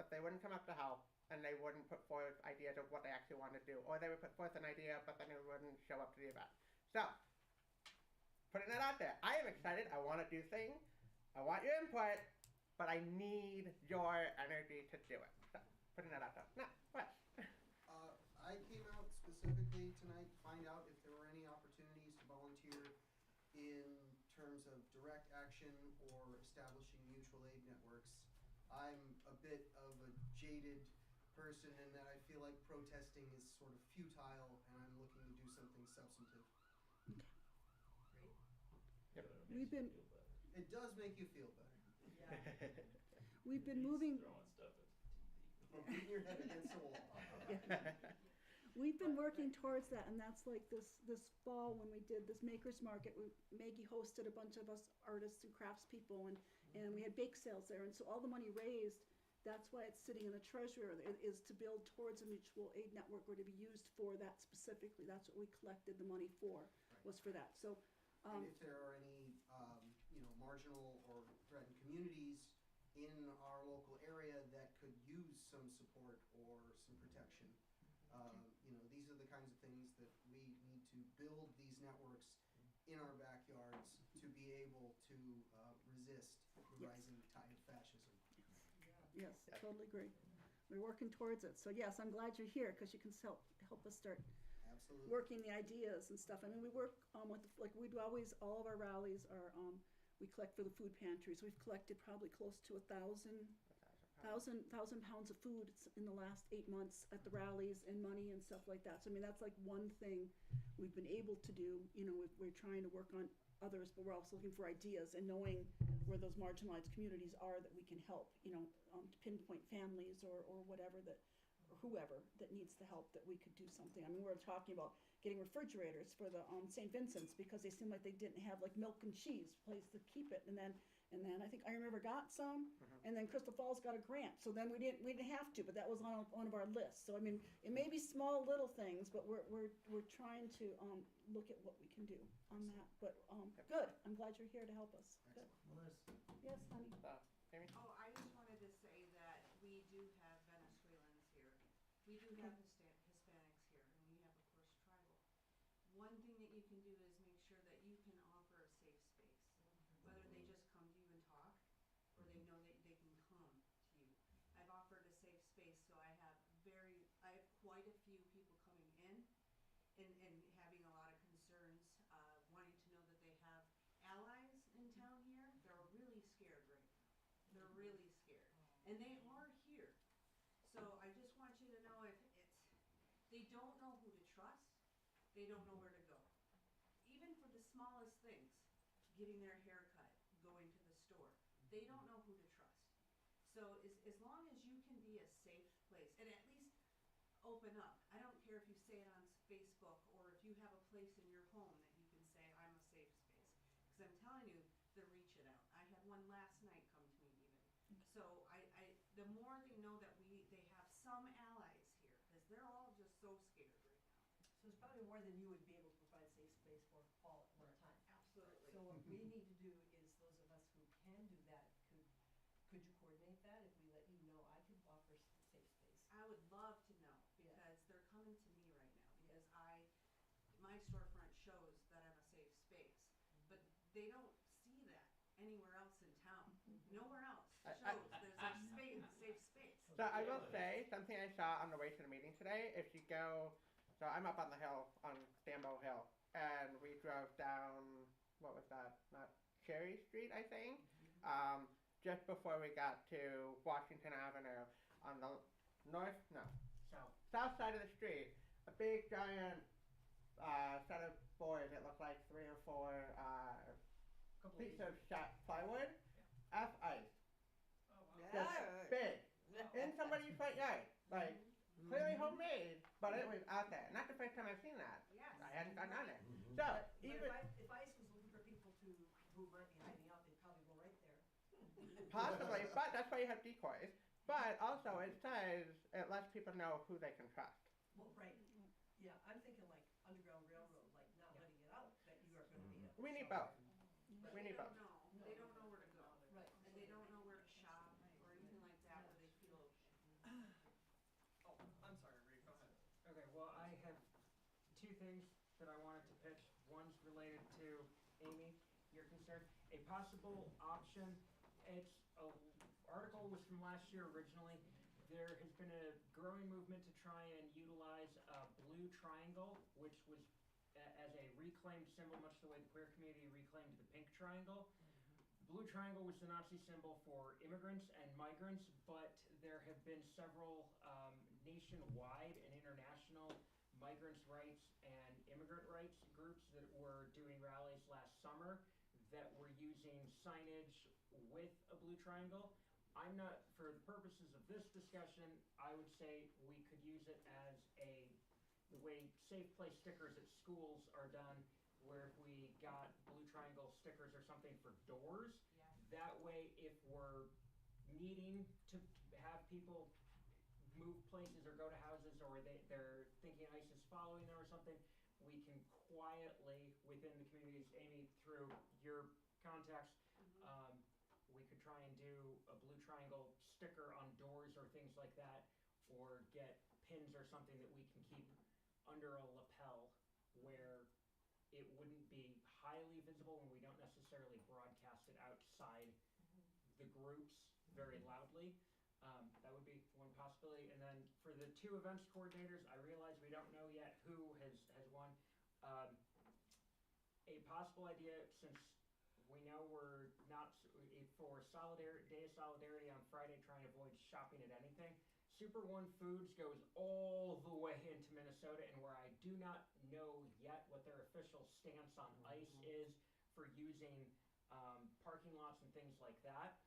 but they wouldn't come up to help. And they wouldn't put forth ideas of what they actually wanted to do. Or they would put forth an idea, but then they wouldn't show up to the event. So, putting that out there. I am excited. I want to do things. I want your input, but I need your energy to do it. So, putting that out there. Now, what? I came out specifically tonight to find out if there were any opportunities to volunteer in terms of direct action or establishing mutual aid networks. I'm a bit of a jaded person in that I feel like protesting is sort of futile and I'm looking to do something substantive. Okay. Great. Yep. We've been. It does make you feel better. Yeah. We've been moving. Throwing stuff at the TV. Or beating your head against the wall. We've been working towards that, and that's like this fall when we did this makers market. Maggie hosted a bunch of us artists and craftspeople, and we had bake sales there. And so all the money raised, that's why it's sitting in the treasurer, is to build towards a mutual aid network or to be used for that specifically. That's what we collected the money for, was for that. So. And if there are any, marginal or threatened communities in our local area that could use some support or some protection, these are the kinds of things that we need to build these networks in our backyards to be able to resist the rising tide of fascism. Yes, totally agree. We're working towards it. So yes, I'm glad you're here because you can help us start working the ideas and stuff. I mean, we work with we do always, all of our rallies are we collect for the food pantries. We've collected probably close to 1,000 pounds of food in the last 8 months at the rallies, and money and stuff like that. So I mean, that's like one thing we've been able to do. We're trying to work on others, but we're also looking for ideas and knowing where those marginalized communities are that we can help. To pinpoint families or whatever that. Whoever that needs the help, that we could do something. I mean, we're talking about getting refrigerators for the St. Vincent's because they seemed like they didn't have like milk and cheese place to keep it. And then I think Iron River got some, and then Crystal Falls got a grant. So then we didn't have to, but that was on one of our lists. So I mean, it may be small little things, but we're trying to look at what we can do on that. But good. I'm glad you're here to help us. Good. Melissa. Yes, honey. Amy? Oh, I just wanted to say that we do have Venezuelans here. We do have Hispanics here, and we have, of course, tribal. One thing that you can do is make sure that you can offer a safe space, whether they just come to you and talk, or they know that they can come to you. I've offered a safe space, so I have quite a few people coming in and having a lot of concerns, wanting to know that they have allies in town here. They're really scared right now. They're really scared, and they are here. So I just want you to know, they don't know who to trust, they don't know where to go. Even for the smallest things, getting their hair cut, going to the store, they don't know who to trust. So as long as you can be a safe place, and at least open up. I don't care if you say it on Facebook or if you have a place in your home that you can say, I'm a safe space. Because I'm telling you, they're reaching out. I had one last night come to me even. So the more they know that they have some allies here, because they're all just so scared right now. So it's probably more than you would be able to provide safe space for all at one time. Absolutely. So what we need to do is those of us who can do that, could you coordinate that if we let you know I could offer safe space? I would love to know, because they're coming to me right now, because my storefront shows that I'm a safe space, but they don't see that anywhere else in town. Nowhere else shows there's a safe space. So I will say something I saw on the way to the meeting today. If you go, so I'm up on the hill, on Stambo Hill, and we drove down, what was that? Not Cherry Street, I think. Just before we got to Washington Avenue, on the south side of the street, a big giant set of boards that looked like 3 or 4 pieces of shot plywood, F ice. Just big. In somebody's front yard. Like, clearly homemade, but it was out there. Not the first time I've seen that. Yes. I hadn't gone down there. So, But even if ICE was looking for people who might be hiding out, they'd probably go right there. possibly, but that's why you have decoys. But also, it says it lets people know who they can trust. Well, right. Yeah, I'm thinking like Underground Railroad, like not letting it out that you are going to be. We need both. But We need both. they don't know where to go. Right. And they don't know where to shop or anything like that where they feel. Oh, I'm sorry, Reed, go ahead. Okay, well, I have two things that I wanted to pitch. One's related to Amy, your concern. A possible option, article was from last year originally. There has been a growing movement to try and utilize a blue triangle, which was as a reclaimed symbol, much the way the queer community reclaimed the pink triangle. Blue triangle was the Nazi symbol for immigrants and migrants, but there have been several nationwide and international migrants' rights and immigrant rights groups that were doing rallies last summer that were using signage with a blue triangle. I'm not, for the purposes of this discussion, I would say we could use it as a the way Safe Place stickers at schools are done, where if we got blue triangle stickers or something for doors, Yeah. that way if we're needing to have people move places or go to houses, or they're thinking ICE is following them or something, we can quietly within the communities, Amy, through your contacts, we could try and do a blue triangle sticker on doors or things like that, or get pins or something that we can keep under a lapel where it wouldn't be highly visible and we don't necessarily broadcast it outside the groups very loudly. That would be one possibility. And then for the 2 events coordinators, I realize we don't know yet who has won. A possible idea, since we know we're not, for Day of Solidarity on Friday, trying to avoid shopping at anything, Super One Foods goes all the way into Minnesota, and where I do not know yet what their official stance on ICE is for using parking lots and things like that.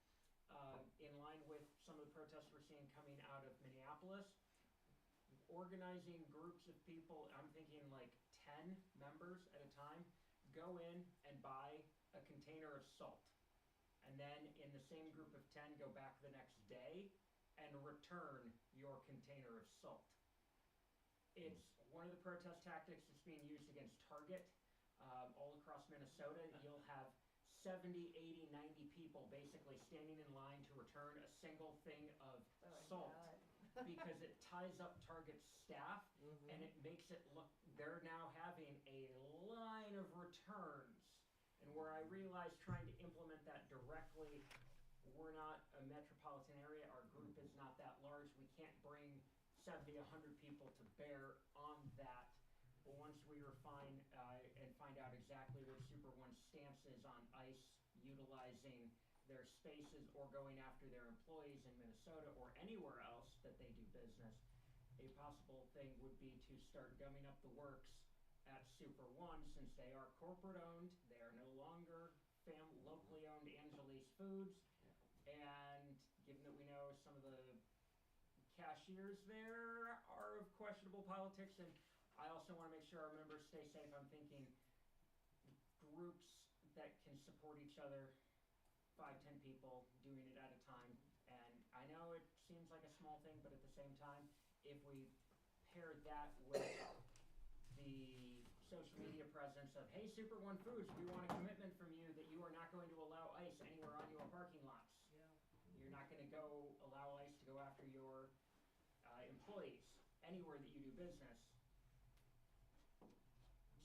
In line with some of the protests we're seeing coming out of Minneapolis, organizing groups of people, I'm thinking like 10 members at a time, go in and buy a container of salt. And then in the same group of 10, go back the next day and return your container of salt. It's one of the protest tactics that's being used against Target all across Minnesota. You'll have 70, 80, 90 people basically standing in line to return a single thing of salt because it ties up Target's staff and it makes it look, they're now having a line of returns. And where I realize trying to implement that directly, we're not a metropolitan area, our group is not that large, we can't bring 70, 100 people to bear on that. But once we refine and find out exactly what Super One's stance is on ICE utilizing their spaces or going after their employees in Minnesota or anywhere else that they do business, a possible thing would be to start gumming up the works at Super One, since they are corporate owned, they are no longer locally owned Angeles Foods, and given that we know some of the cashiers there are of questionable politics, and I also want to make sure our members stay safe, I'm thinking groups that can support each other, 5, 10 people doing it at a time. And I know it seems like a small thing, but at the same time, if we pair that with the social media presence of, hey, Super One Foods, we want a commitment from you that you are not going to allow ICE anywhere on your parking lots. You're not going to allow ICE to go after your employees anywhere that you do business.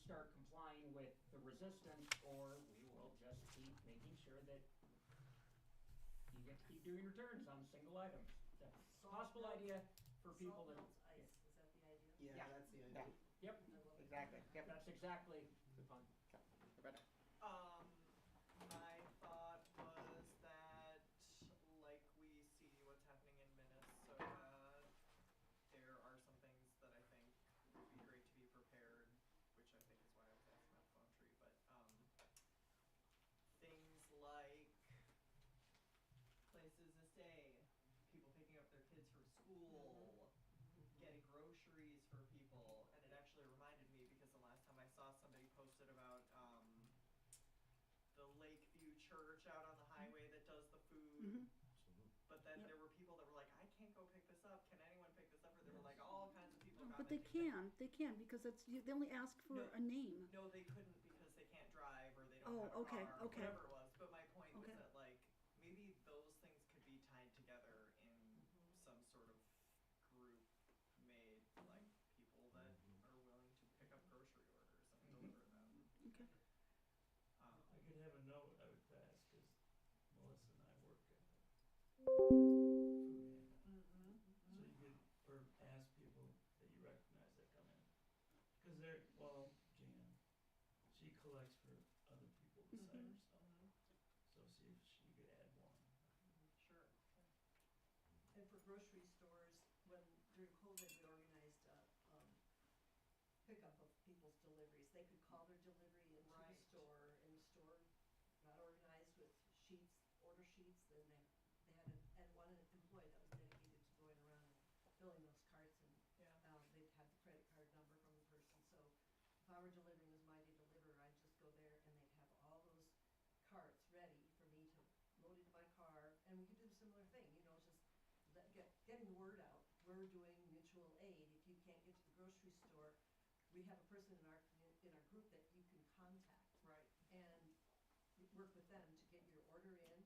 Start complying with the resistance, or we will just keep making sure that you get to keep doing returns on single items. That's a possible idea for people that. Ice, is that the idea? Yeah, that's the idea. Yep. I love it. Exactly. Yep. That's exactly the fun. Rebecca. My thought was that, like we see what's happening in Minnesota, there are some things that I think would be great to be prepared, which I think is why I was asking about the phone tree, but things like places to stay, people picking up their kids from school, getting groceries for people, and it actually reminded me because the last time I saw somebody posted about the Lakeview Church out on the highway that does the food, but then there were people that were like, I can't go pick this up, can anyone pick this up? Or there were like all kinds of people. But they can because they only ask for a name. No, they couldn't because they can't drive or they don't have a car or whatever it was. But my point was that like maybe those things could be tied together in some sort of group made, like people that are willing to pick up grocery orders and deliver them. Okay. I could have a note I would pass, because Melissa and I work at the food hangout. So you could, or ask people that you recognize that come in. Because they're, well, Jan, she collects for other people beside herself. So see if she could add one. Sure. And for grocery stores, when during COVID we organized pickup of people's deliveries, they could call their delivery into the store, and the store got organized with sheets, order sheets, and they had and one employee that was dedicated to going around and filling those carts, and they'd have the credit card number from the getting the word out. We're doing mutual aid. If you can't get to the grocery store, we have a person in our group that you can contact. Right. And work with them to get your order in,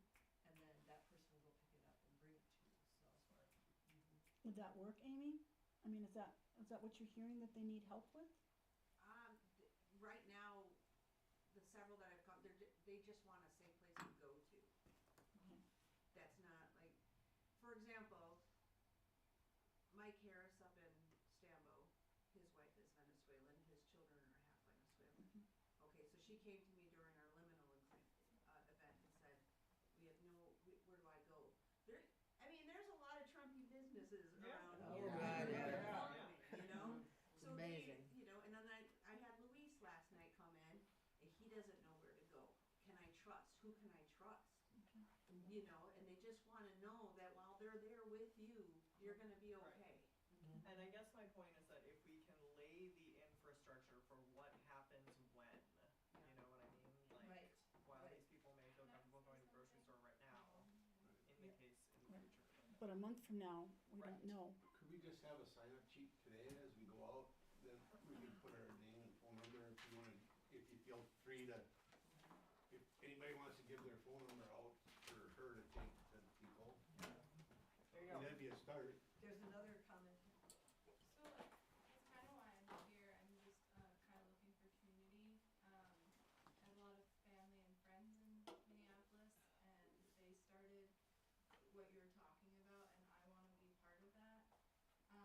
and then that person will go pick it up and bring it to you, so. Would that work, Amy? I mean, is that what you're hearing that they need help with? Right now, the several that I've come, they just want a safe place to go to. That's not like, for example, Mike Harris up in Stambo, his wife is Venezuelan, his children are half Venezuelan. Okay, so she came to me during our liminal event and said, we have no, where do I go? There's a lot of Trumpy businesses around Oh, here. God, yeah. You know? It's So amazing. and then I had Luis last night come in, and he doesn't know where to go. Can I trust? Who can I trust? You know, and they just wanna know that while they're there with you, you're gonna be okay. And I guess my point is that if we can lay the infrastructure for what happens when, you know what I mean? Like, while these people may feel comfortable going to the grocery store right now, in the case in the future. But a month from now, we don't know. Could we just have a sign-up sheet today as we go out? Then we can put our name and phone number if you wanna, if you feel free to, if anybody wants to give their phone number out for her to take to people. There you go. That'd be a start. There's another comment. So that's kind of why I'm here. I'm just kind of looking for community. I have a lot of family and friends in Minneapolis, and they started what you're talking about, and I want to be part of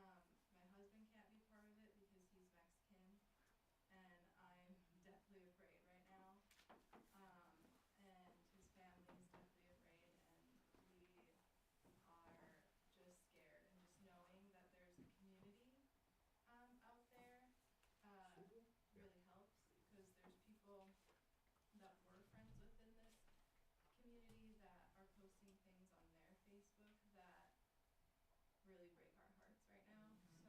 that. My husband can't be part of it because he's Mexican, and I'm deathly afraid right now. And his family is deathly afraid, and we are just scared. And just knowing that there's a community out there really helps, because there's people that we're friends with in this community that are posting things on their Facebook that really break our hearts right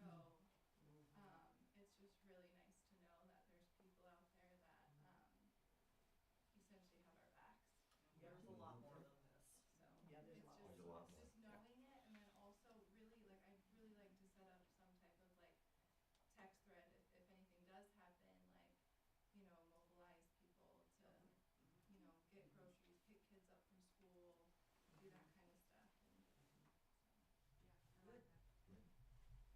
now. So it's just really nice to know that there's people out there that essentially have our backs. There's a lot more than this. So Yeah, there's it's a lot just, more. it's just knowing it, and then also really like I'd really like to set up some type of like text thread if anything does happen, like, you know, mobilize people to, you know, get groceries, pick kids up from school, do that kind of stuff. And Good.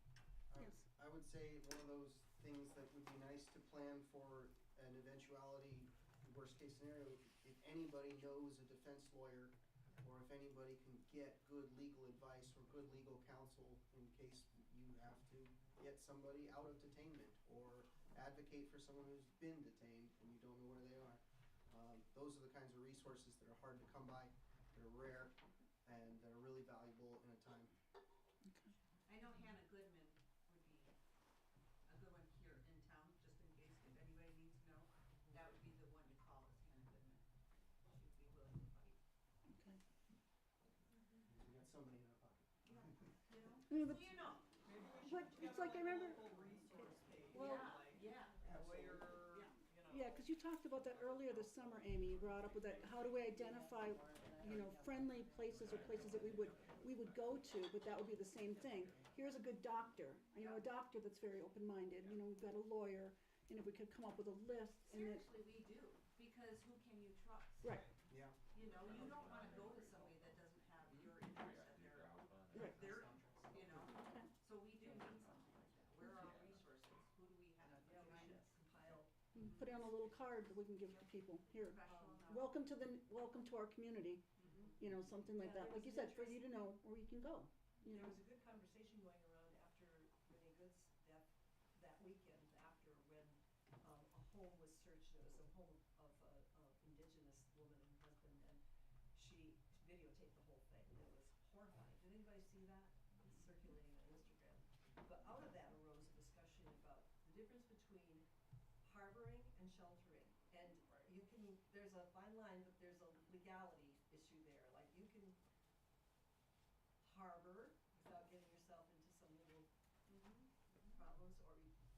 Yes. I would say one of those things that would be nice to plan for an eventuality, worst case scenario, if anybody knows a defense lawyer, or if anybody can get good legal advice or good legal counsel in case you have to get somebody out of detainment or advocate for someone who's been detained and you don't know where they are. Those are the kinds of resources that are hard to come by, that are rare, and that are really valuable in a time. I know Hannah Goodman would be a good one here in town, just in case if anybody needs to know. That would be the one to call, is Hannah Goodman. She'd be willing to fight. Okay. We got somebody in our pocket. You know? I mean, So you know. Maybe we But should it's like I remember. local resource page, Well, Yeah. lawyer, Yeah. you know. Yeah, because you talked about that earlier this summer, Amy. You brought up with that. How do we identify, you know, friendly places or places that we would go to? But that would be the same thing. Here's a good doctor. You know, a doctor that's very open-minded. You know, we've got a lawyer, and if we could come up with a list, and then Seriously, we do, because who can you trust? right, Yeah. You know, you don't wanna go to somebody that doesn't have your interest at their right. interest, you know? So we do need something like that. Where are our resources? Who do we have? Yeah, we should compile. Put it on a little card that we can give to people. Here, Professional welcome to our community. You know, something like Yeah, that. there Like you was said, for you to know where you can go. You There know. was a good conversation going around after Renee Good's death that weekend, after when a home was searched. It was a home of indigenous woman and husband, and she videotaped the whole thing. It was horrifying. Did anybody see that? It's circulating on Instagram. But out of that arose a discussion about the difference between harboring and sheltering. And you can, there's a fine line, but there's a legality issue there. Like you can harbor without getting yourself into some little problems,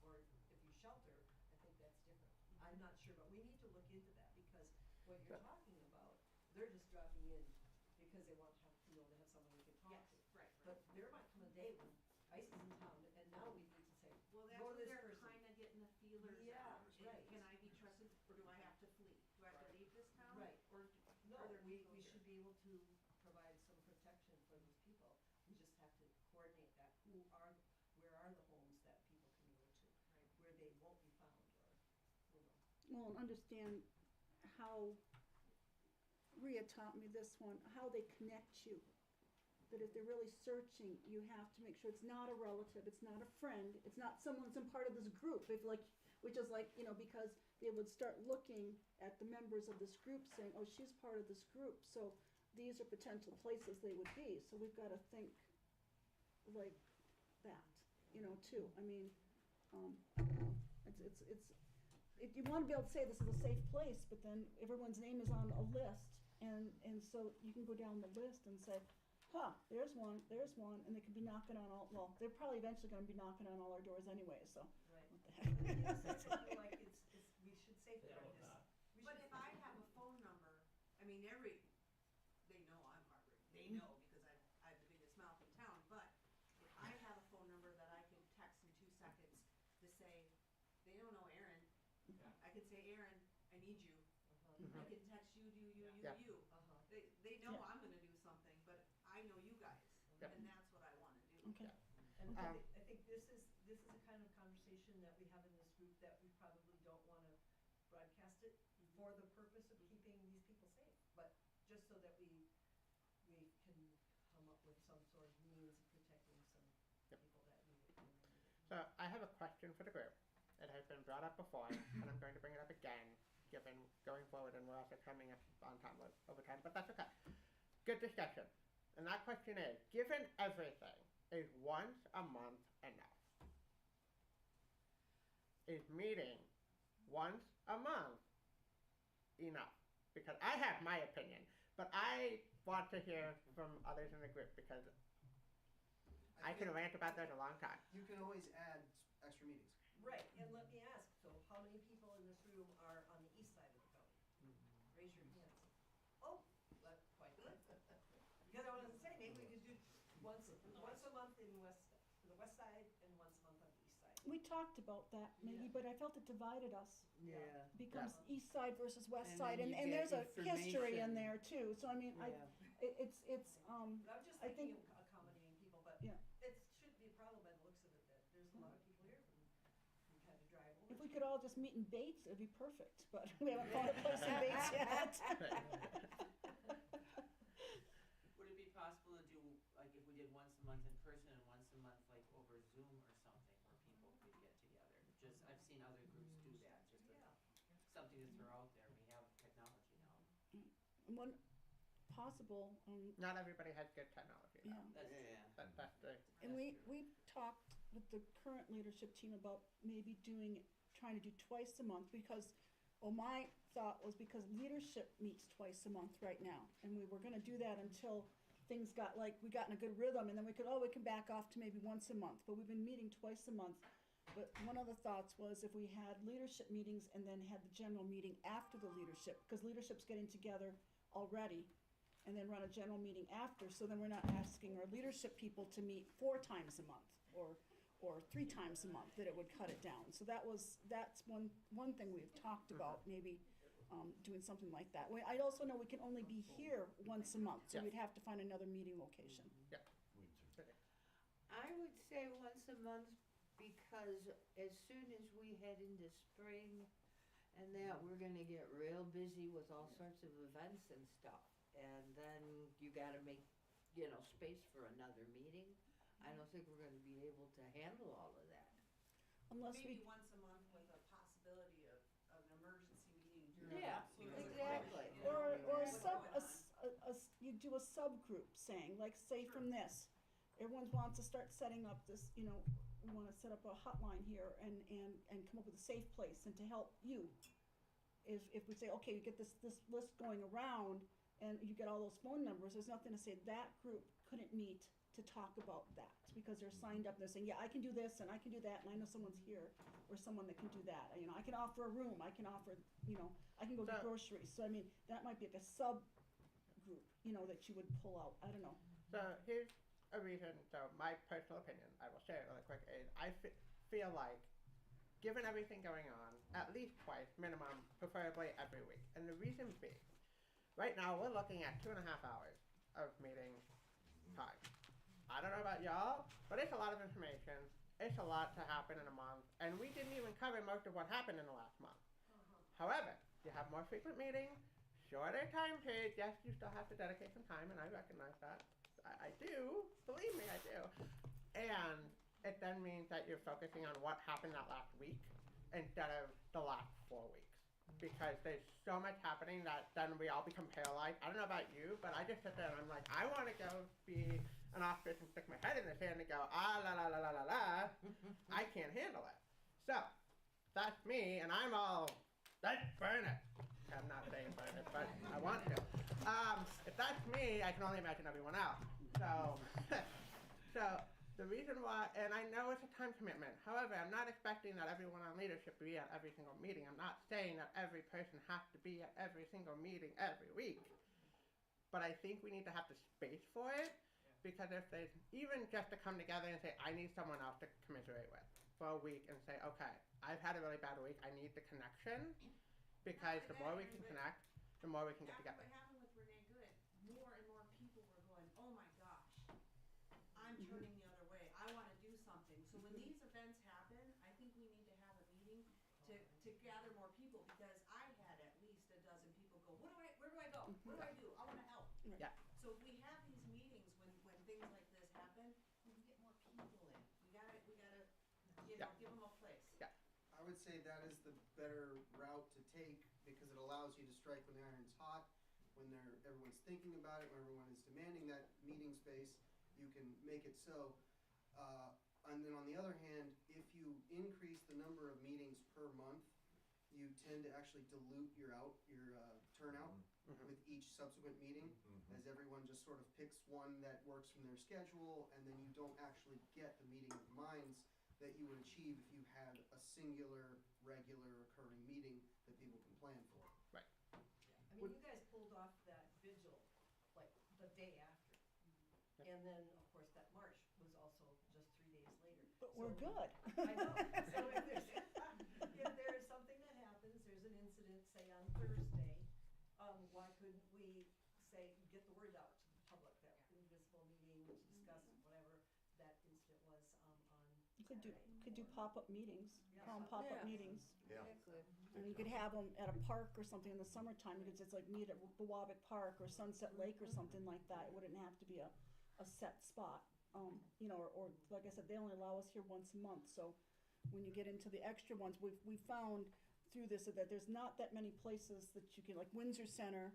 or if you shelter, I think that's different. I'm not sure, but we need to look into that, because what you're talking about, they're just dropping in because they want to have, you know, they have someone they can talk Yes, to. right. but there might come a day when ICE is in town, and now we need to say, Well, that's go to when this they're person. kinda getting the feelers Yeah, out. right. Can I be trusted, or do I have to flee? Do I have to leave this town? Right. Or No, are there we people here? should be able to provide some protection for these people. We just have to coordinate that. Where are the homes that people can go to? Right. Where they won't be found, or, you know. Well, and understand how, Rhea taught me this one, how they connect you. That if they're really searching, you have to make sure it's not a relative, it's not a friend, it's not someone that's in part of this group, if like, which is like, you know, because they would start looking at the members of this group saying, oh, she's part of this group, so these are potential places they would be, so we've gotta think like that, you know, too. I mean, you wanna be able to say this is a safe place, but then everyone's name is on a list, and so you can go down the list and say, huh, there's one, and they could be knocking on all, well, they're probably eventually gonna be knocking on all our doors anyway, so. Right. What the heck? Yes, I feel like we should safeguard will this. not. But if I have a phone number, I mean, they know I'm Margaret, they know because I have the biggest mouth in town, but if I have a phone number that I can text in 2 seconds to say, they don't know Aaron, Yeah. I can say, Aaron, I need you. Uh-huh. I can text you, Yeah. you. Uh-huh. They know Yeah. I'm gonna do something, but I know you guys, Yep. and that's what I wanna do. Okay. And Um, I think this is a kind of conversation that we have in this group that we probably don't wanna broadcast it for the purpose of keeping these people safe, but just so that we can come up with some sort of means of protecting some Yep. people that need it. So I have a question for the group. It has been brought up before, and I'm going to bring it up again, given going forward, and we're also coming up on time over time, but that's okay. Good discussion. And that question is, given everything, is once a month enough? Is meeting once a month enough? Because I have my opinion, but I want to hear from others in the group, because I can think rant about that a long time. You can always add extra meetings. Right, and let me ask, so how many people in this room are on the east side of the county? Raise your hands. Oh, that's quite good. Because I was gonna say, maybe we could do once a month in the west side and once a month on the east side. We talked about that maybe, Yeah. but I felt it divided us. Yeah. Becomes east side versus west And side, then and you there's a get history in information. there too, so I mean, Yeah. it's, But I'm just I thinking think- of accommodating people, but Yeah. it shouldn't be a problem by the looks of it, that there's a lot of people here who had to drive over. if we could all just meet in Bates, it'd be perfect, but we haven't found a place in Bates yet. Would it be possible to do, like, if we did once a month in person and once a month, like, over Zoom or something, where people could get together? Just, I've seen other groups do that, just Yeah. something to throw out there. We have technology now. One possible, Not everybody has good technology. though. yeah. That's the And we talked with the current leadership team about maybe trying to do twice a month, because, my thought was because leadership meets twice a month right now, and we were gonna do that until things we got in a good rhythm, and then we can back off to maybe once a month, but we've been meeting twice a month. But one of the thoughts was if we had leadership meetings and then had the general meeting after the leadership, because leadership's getting together already, and then run a general meeting after, so then we're not asking our leadership people to meet 4 times a month, or 3 times a month, that it would cut it down. So that's one thing we've talked about, maybe doing something like that. I also know we can only be here once a month, so Yeah. we'd have to find another meeting location. I would say once a month, because as soon as we head into spring and that, we're gonna get real busy with all sorts of events and stuff. And then you gotta make, space for another meeting. I don't think we're gonna be able to handle all of that. Unless Maybe we, once a month with a possibility of an emergency meeting during. Yeah, exactly. or you do a subgroup saying, like, say from this, everyone wants to start setting up this, we wanna set up a hotline here and come up with a safe place, and to help you. If we say, okay, you get this list going around, and you get all those phone numbers, there's nothing to say that group couldn't meet to talk about that, because they're signed up, and they're saying, yeah, I can do this, and I can do that, and I know someone's here, or someone that can do that, I can offer a room, I can offer, I can go get groceries, so I mean, that might be like a subgroup, that you would pull out, I don't know. So here's a reason, so my personal opinion, I will share it really quick, is I feel like, given everything going on, at least twice, minimum, preferably every week. And the reason being, right now we're looking at 2.5 hours of meeting time. I don't know about y'all, but it's a lot of information. It's a lot to happen in a month, and we didn't even cover most of what happened in the last month. However, you have more frequent meetings, shorter time periods. Yes, you still have to dedicate some time, and I recognize that. I do. Believe me, I do. And it then means that you're focusing on what happened that last week instead of the last 4 weeks. Because there's so much happening that then we all become paralyzed. I don't know about you, but I just sit there and I'm like, I want to go be an office and stick my head in the sand and go, la la la la la la. I can't handle it. So, that's me, and I'm all, let's burn it. I'm not saying burn it, but I want to. If that's me, I can only imagine everyone else. So, so the reason why, and I know it's a time commitment. However, I'm not expecting that everyone on leadership be at every single meeting. I'm not saying that every person has to be at every single meeting every week. But I think we need to have the space for it, because if there's even just to come together and say, I need someone else to commiserate with for a week and say, okay, I've had a really bad week. I need the connection, because the more we can connect, the more we can get together. After what happened with Renee Good, more and more people were going, oh my gosh, I'm turning the other way. I want to do something. So when these events happen, I think we need to have a meeting to gather more people, because I had at least a dozen people go, where do I go? What do I do? I want to help. Yeah. So if we have these meetings when things like this happen, we can get more people in. We gotta, give them a place. Yeah. I would say that is the better route to take, because it allows you to strike when the iron's hot, when everyone's thinking about it, when everyone is demanding that meeting space, you can make it so. And then on the other hand, if you increase the number of meetings per month, you tend to actually dilute your turnout with each subsequent meeting, as everyone just sort of picks one that works from their schedule, and then you don't actually get the meeting of the minds that you would achieve if you had a singular, regular, occurring meeting that people can plan for. Right. I mean, you guys pulled off that vigil, like, the day after. And then, of course, that march was also just 3 days later. But we're good. I know. So if there's something that happens, there's an incident, say on Thursday, why couldn't we say, get the word out to the public that Indivisible meeting to discuss whatever that incident was on You could Saturday? do pop-up meetings, Yeah. call them pop-up Yeah. meetings. Yeah. And you could have them at a park or something in the summertime. You could just like meet at Wabic Park or Sunset Lake or something like that. It wouldn't have to be a set spot. Or like I said, they only allow us here once a month. So when you get into the extra ones, we found through this that there's not that many places that you can, like Windsor Center,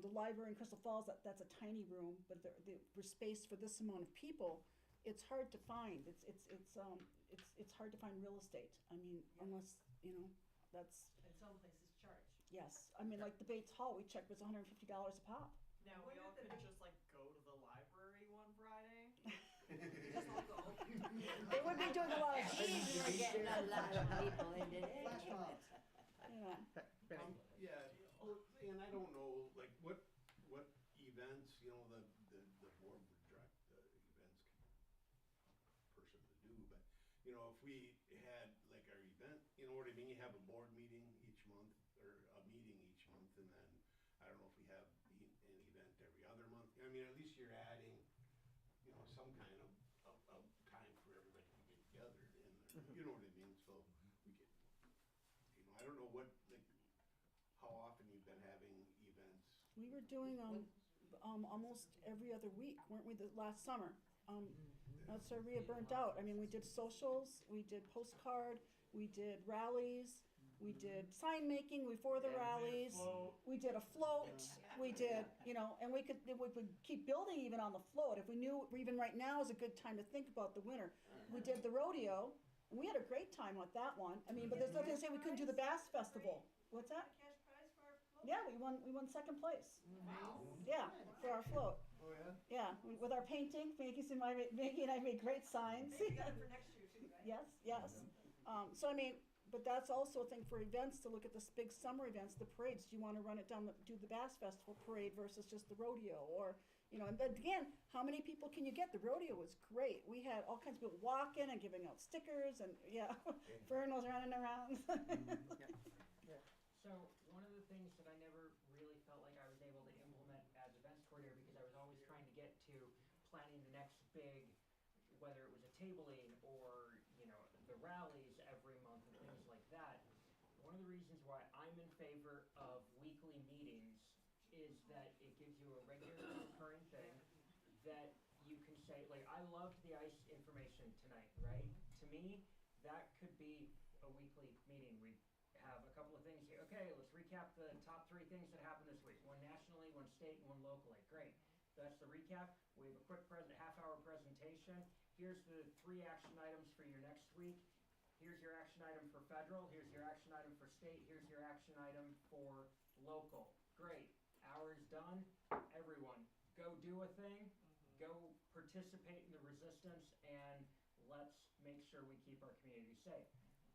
the library in Crystal Falls. That's a tiny room, but for space for this amount of people, it's hard to find. It's hard to find real estate. I mean, unless that's. And some places charge. Yes, I mean, like the Bates Hall, we checked was $150 a pop. Now, we all could just like go to the library one Friday. Just all go. They would be doing a lot of. We're getting a lot of people into it. Flash mobs. Yeah. And I don't know, like, what events, the board would direct the events person to do, but, if we had, like, our event, you know what I mean, you have a board meeting each month, or a meeting each month, and then, I don't know if we have an event every other month, I mean, at least you're adding, some kind of time for everybody to get together in there, you know what I mean, so we could, I don't know what, like, how often you've been having events. We were doing almost every other week, weren't we? The last summer. That's where Rhea burnt out. I mean, we did socials, we did postcard, we did rallies, we did sign making before the rallies, we did a float, we did, and we could keep building even on the float. If we knew even right now is a good time to think about the winter. We did the rodeo, and we had a great time with that one. I mean, but there's nothing to say we couldn't do the Bass Festival. What's that? Cash prize for our float? Yeah, we won second place. Wow. Yeah, for our float. Oh, yeah? Yeah, with our painting, Maggie and I made great signs. Maybe you got it for next year too, right? Yes. So I mean, but that's also a thing for events to look at this big summer events, the parades. Do you want to run it down, do the Bass Festival parade versus just the rodeo, or You know, and but again, how many people can you get? The rodeo was great. We had all kinds of people walking and giving out stickers, and yeah, Fern was running around. So one of the things that I never really felt like I was able to implement as events coordinator, because I was always trying to get to planning the next big, whether it was a tabling or, you know, the rallies every month and things like that. One of the reasons why I'm in favor of weekly meetings is that it gives you a regular recurring thing that you can say, like, I loved the ICE information tonight, right? To me, that could be a weekly meeting. We have a couple of things here. Okay, let's recap the top 3 things that happened this week. One nationally, one state, and one locally. Great. That's the recap. We have a quick half-hour presentation. Here's the 3 action items for your next week. Here's your action item for federal. Here's your action item for state. Here's your action item for local. Great. Hour is done. Everyone, go do a thing. Go participate in the resistance, and let's make sure we keep our community safe.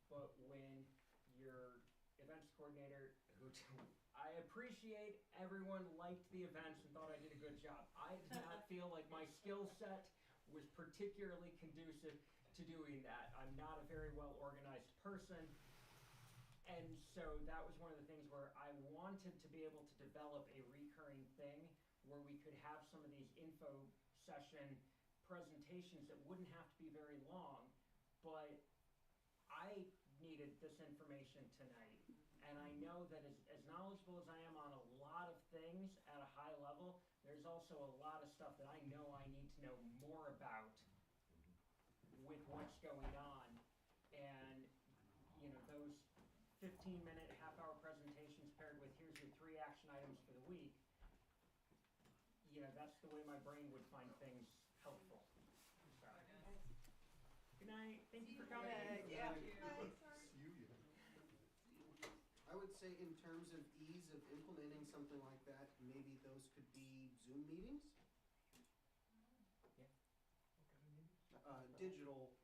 But when your events coordinator, who I appreciate everyone liked the events and thought I did a good job. I did not feel like my skill set was particularly conducive to doing that. I'm not a very well organized person. And so that was one of the things where I wanted to be able to develop a recurring thing where we could have some of these info session presentations that wouldn't have to be very long, but I needed this information tonight. And I know that as knowledgeable as I am on a lot of things at a high level, there's also a lot of stuff that I know I need to know more about with what's going on. And, you know, those 15-minute, half-hour presentations paired with here's your 3 action items for the week, you know, that's the way my brain would find things helpful. So. Good night. Thank you for coming. Yeah. I would say in terms of ease of implementing something like that, maybe those could be Zoom meetings? Digital.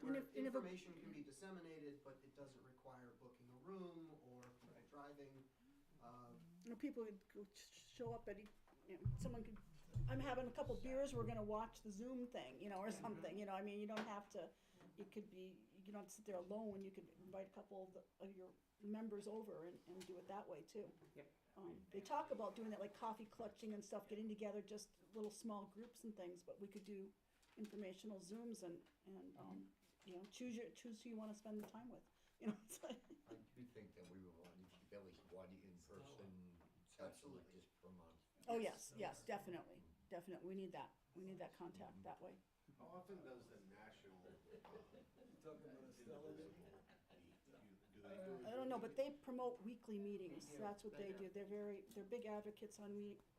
Where information can be disseminated, but it doesn't require booking a room or people driving. You know, people could go show up at, you know, someone could, I'm having a couple beers, we're gonna watch the Zoom thing, you know, or something, you know, I mean, you don't have to, it could be, you don't have to sit there alone, you could invite a couple of your members over and do it that way too. Yep. They talk about doing that, like coffee clutching and stuff, getting together, just little small groups and things, but we could do informational Zooms and you know, choose who you wanna spend the time with, you know, it's like. I do think that we would want to keep at least one in-person session just per month. Oh, yes, definitely, we need that contact that way. How often does the national, Indivisible meet? Do they do I don't know, but they promote weekly meetings, that's what they do, they're big advocates on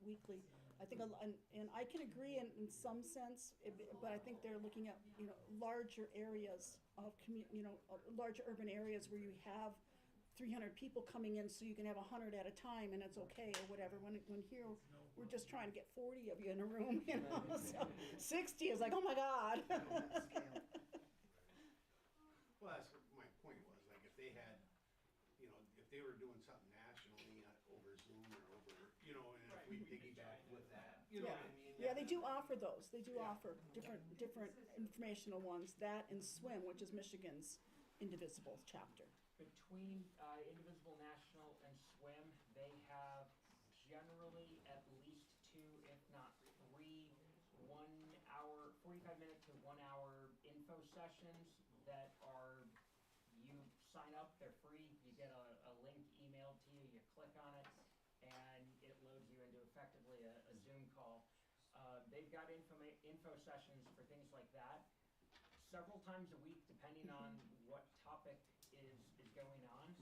weekly. I think, and I can agree in some sense, but I think they're looking at, you know, larger areas of larger urban areas where you have 300 people coming in, so you can have 100 at a time, and it's okay, or whatever, when here, we're just trying to get 40 of you in a room, you know, so 60 is like, oh my God. Well, that's my point was, like, if they had, you know, if they were doing something nationally over Zoom or over, you know, and if we piggyback with that, you know what I mean? Yeah, they do offer those. They do offer different informational ones. That and SWIM, which is Michigan's Indivisible chapter. Between Indivisible National and SWIM, they have generally at least 2, if not 3, 1-hour, 45-minute to 1-hour info sessions that are, you sign up, they're free, you get a link emailed to you, you click on it, and it loads you into effectively a Zoom call. They've got info sessions for things like that several times a week, depending on what topic is going on,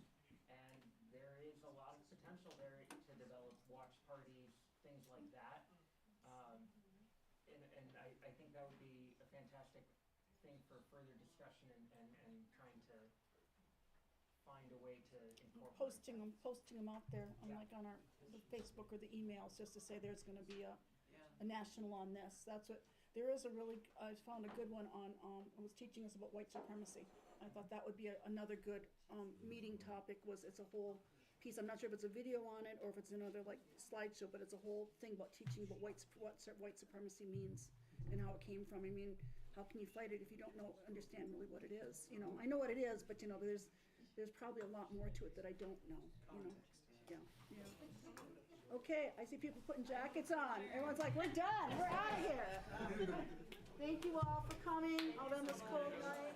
and there is a lot of potential there to develop watch parties, things like that. And I think that would be a fantastic thing for further discussion and trying to find a way to incorporate Posting them out there on like on the Facebook or the emails, just to say there's going to be a national on this. That's what there is I found a good one on. It was teaching us about white supremacy. I thought that would be another good meeting topic. It's a whole piece. I'm not sure if it's a video on it or if it's another like slideshow, but it's a whole thing about teaching about what white supremacy means and how it came from. I mean, how can you fight it if you don't understand really what it is? You know, I know what it is, but you know, there's probably a lot more to it that I don't know. You know, yeah. Okay, I see people putting jackets on. Everyone's like, we're done. We're out of here. Thank you all for coming out on this cold night.